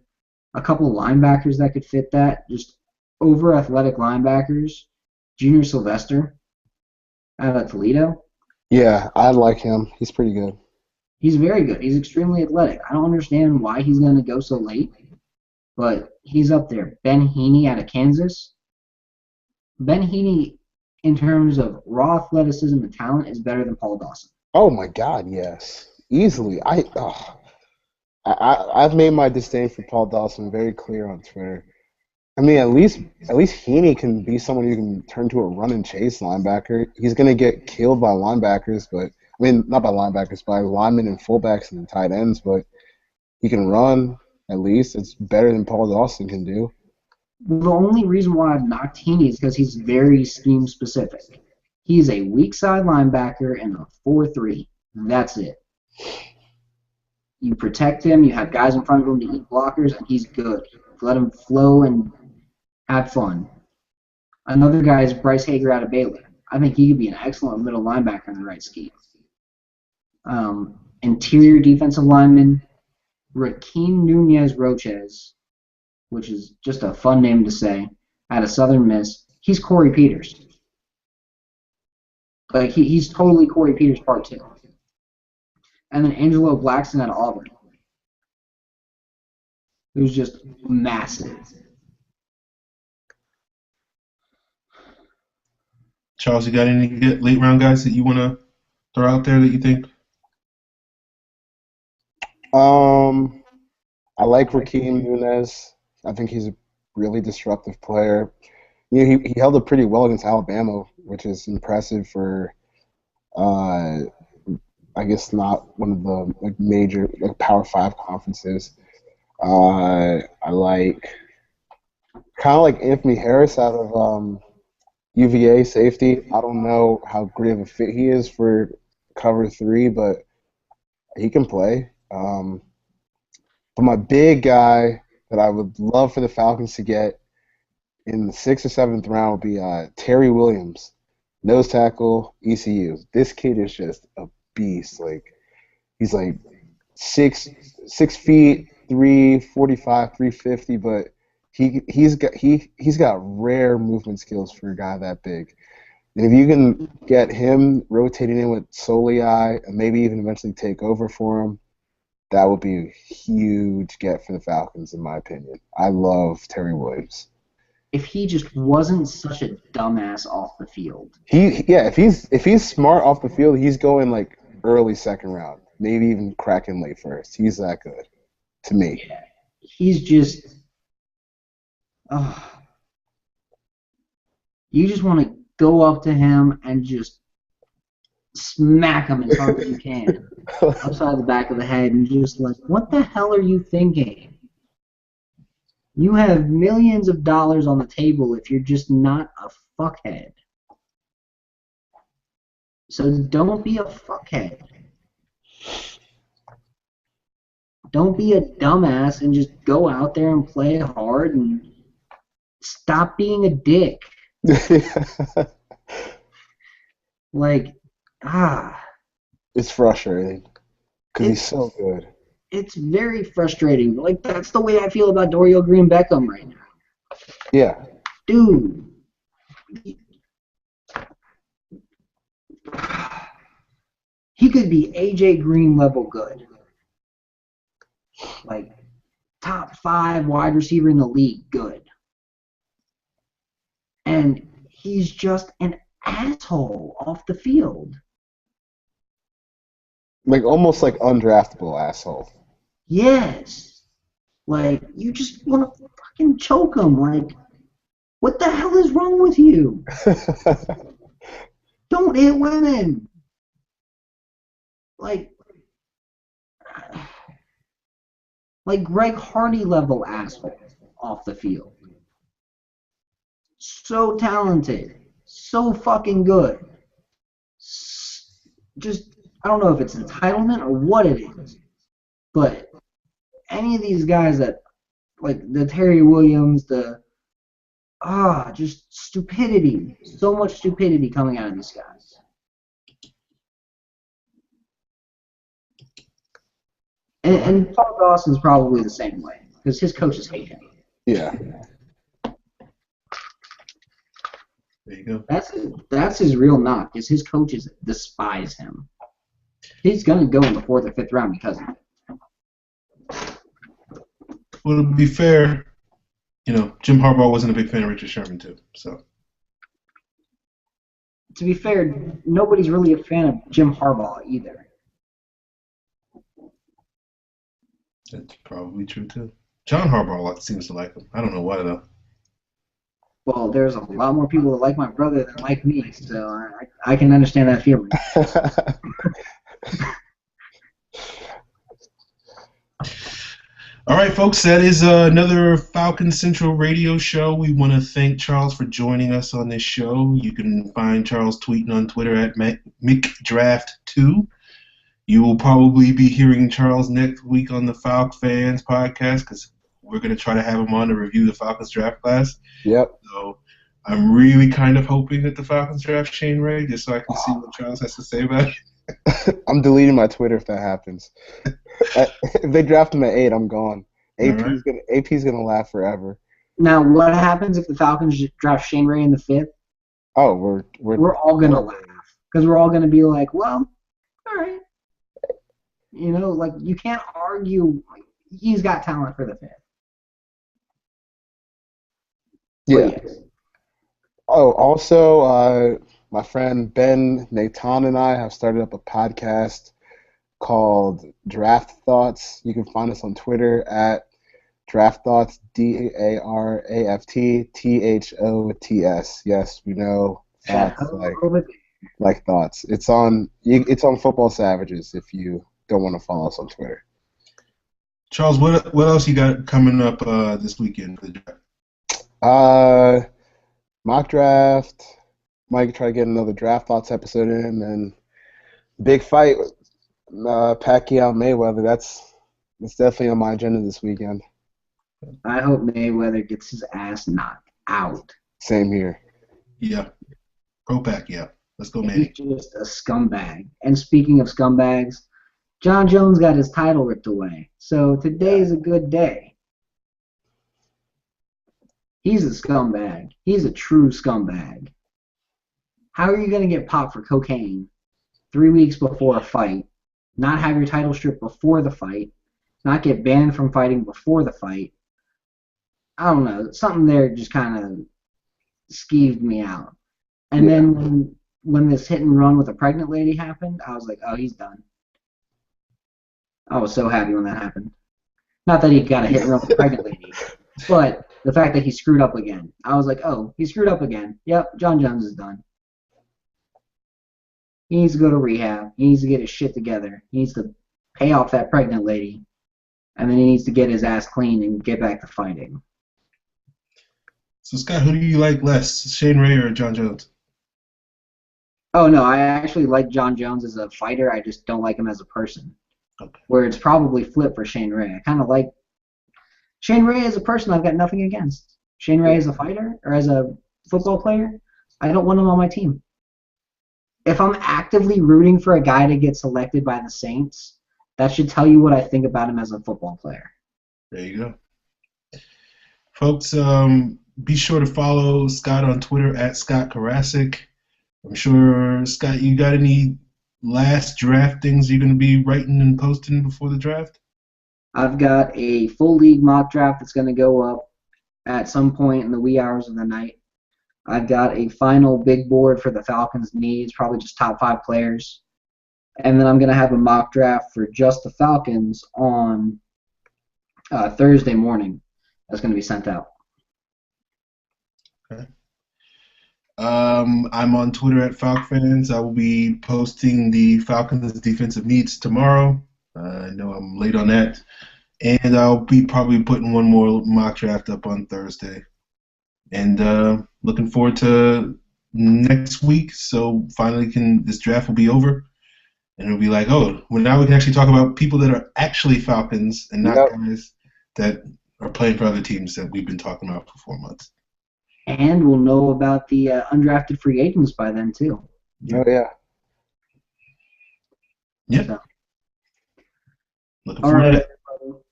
a couple of linebackers that could fit that, just over athletic linebackers. Junior Sylvester out of Toledo. Yeah, I like him. He's pretty good. He's very good. He's extremely athletic. I don't understand why he's going to go so late, but he's up there. Ben Heaney out of Kansas. Ben Heaney, in terms of raw athleticism and talent, is better than Paul Dawson. Oh my God, yes, easily. I've made my disdain for Paul Dawson very clear on Twitter. I mean, at least Heaney can be someone you can turn to a run and chase linebacker. He's gonna get killed by linebackers, but I mean not by linebackers, by linemen and fullbacks and tight ends. But he can run at least. It's better than Paul Dawson can do. The only reason why I've knocked Heaney is because he's very scheme specific. He's a weak side linebacker in a 4-3. That's it. You protect him, you have guys in front of him to eat blockers, and he's good. Let him flow and have fun. Another guy is Bryce Hager out of Baylor. I think he could be an excellent middle linebacker in the right scheme. Interior defensive lineman, Rakeem Nunez-Roches, which is just a fun name to say, out of Southern Miss. He's Corey Peters. Like he's totally Corey Peters part 2. And then Angelo Blackson out of Auburn, who's just massive. Charles, you got any late round guys that you want to throw out there that you think? I like Rakeem Nunez. I think he's a really disruptive player. You know, he held up pretty well against Alabama, which is impressive for, I guess, not one of the major Power 5 conferences. I like kind of like Anthony Harris out of UVA safety. I don't know how great of a fit he is for cover 3, but he can play. But my big guy that I would love for the Falcons to get in the 6th or 7th round would be Terry Williams, nose tackle, ECU. This kid is just a beast. Like he's like 6 feet 345, 350, but he's got rare movement skills for a guy that big. And if you can get him rotating in with Soliai and maybe even eventually take over for him, that would be a huge get for the Falcons, in my opinion. I love Terry Williams. If he just wasn't such a dumbass off the field. If he's smart off the field, he's going like early 2nd round, maybe even cracking late 1st. He's that good to me. Yeah, he's just. You just want to go up to him and just smack him as hard as you can upside the back of the head and just like, what the hell are you thinking? You have millions of dollars on the table if you're just not a fuckhead. So don't be a fuckhead. Don't be a dumbass and just go out there and play hard and stop being a dick. It's frustrating because he's so good. It's very frustrating. Like, that's the way I feel about Dorial Green Beckham right now. Yeah. Dude. He could be AJ Green level good. Like, top 5 wide receiver in the league good. And he's just an asshole off the field. Like, almost like undraftable asshole. Yes. Like, you just want to fucking choke him. Like, what the hell is wrong with you? Don't hit women. Like Greg Hardy level asshole off the field. So talented. So fucking good. Just, I don't know if it's entitlement or what it is, but any of these guys that, like the Terry Williams, just stupidity. So much stupidity coming out of these guys. And Paul Dawson's probably the same way, because his coaches hate him. Yeah. There you go. That's his real knock, is his coaches despise him. He's going to go in the 4th or 5th round because of it. Well, to be fair, Jim Harbaugh wasn't a big fan of Richard Sherman, too. So. To be fair, nobody's really a fan of Jim Harbaugh either. That's probably true, too. John Harbaugh seems to like him. I don't know why, though. Well, there's a lot more people that like my brother than like me, so I can understand that feeling. All right, folks, that is another Falcon Central radio show. We want to thank Charles for joining us on this show. You can find Charles tweeting on Twitter at McDraft2. You will probably be hearing Charles next week on the Falcons Fans podcast because we're going to try to have him on to review the Falcons draft class. Yep. So I'm really kind of hoping that the Falcons draft Shane Ray just so I can see what Charles has to say about it. I'm deleting my Twitter if that happens. If they draft him at 8, I'm gone. AP's gonna laugh forever. Now, what happens if the Falcons draft Shane Ray in the 5th? Oh, we're all gonna laugh because we're all gonna be like, well, all right, like you can't argue. He's got talent for the 5th. Yeah. Yes. Oh, also, my friend Ben Nathan and I have started up a podcast called Draft Thoughts. You can find us on Twitter at Draft Thoughts, DARAFTTHOTS. Yes, we know thoughts like thoughts. It's on Football Savages if you don't want to follow us on Twitter. Charles, what else you got coming up this weekend for the draft? Mock draft. Might try to get another Draft Thoughts episode in, and big fight. Pacquiao Mayweather. That's definitely on my agenda this weekend. I hope Mayweather gets his ass knocked out. Same here. Yeah. Pro Pacquiao. Let's go, man. He's just a scumbag. And speaking of scumbags, John Jones got his title ripped away. So today is a good day. He's a scumbag. He's a true scumbag. How are you going to get popped for cocaine 3 weeks before a fight, not have your title stripped before the fight, not get banned from fighting before the fight? I don't know. Something there just kind of skeeved me out. And then when this hit and run with a pregnant lady happened, I was like, oh, he's done. I was so happy when that happened. Not that he got a hit and run with a pregnant lady, but the fact that he screwed up again. I was like, oh, he screwed up again. Yep, John Jones is done. He needs to go to rehab. He needs to get his shit together. He needs to pay off that pregnant lady. And then he needs to get his ass clean and get back to fighting. So, Scott, who do you like less, Shane Ray or John Jones? Oh, no, I actually like John Jones as a fighter. I just don't like him as a person. Okay. Where it's probably flipped for Shane Ray. I kind of like Shane Ray as a person. I've got nothing against. Shane Ray as a fighter or as a football player, I don't want him on my team. If I'm actively rooting for a guy to get selected by the Saints, that should tell you what I think about him as a football player. There you go. Folks, be sure to follow Scott on Twitter at Scott Karasik. I'm sure, Scott, you got any last draft things you're going to be writing and posting before the draft? I've got a full league mock draft that's going to go up at some point in the wee hours of the night. I've got a final big board for the Falcons' needs, probably just top 5 players. And then I'm going to have a mock draft for just the Falcons on Thursday morning. That's going to be sent out. Okay. I'm on Twitter at FalcFans. I will be posting the Falcons' defensive needs tomorrow. I know I'm late on that. And I'll be probably putting one more mock draft up on Thursday. And looking forward to next week. So finally this draft will be over. And it'll be like, oh, well, now we can actually talk about people that are actually Falcons and not guys that are playing for other teams that we've been talking about for 4 months. And we'll know about the undrafted free agents by then, too. Oh, yeah. Yeah. So. Looking forward to that.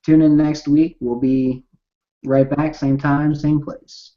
Tune in next week. We'll be right back, same time, same place.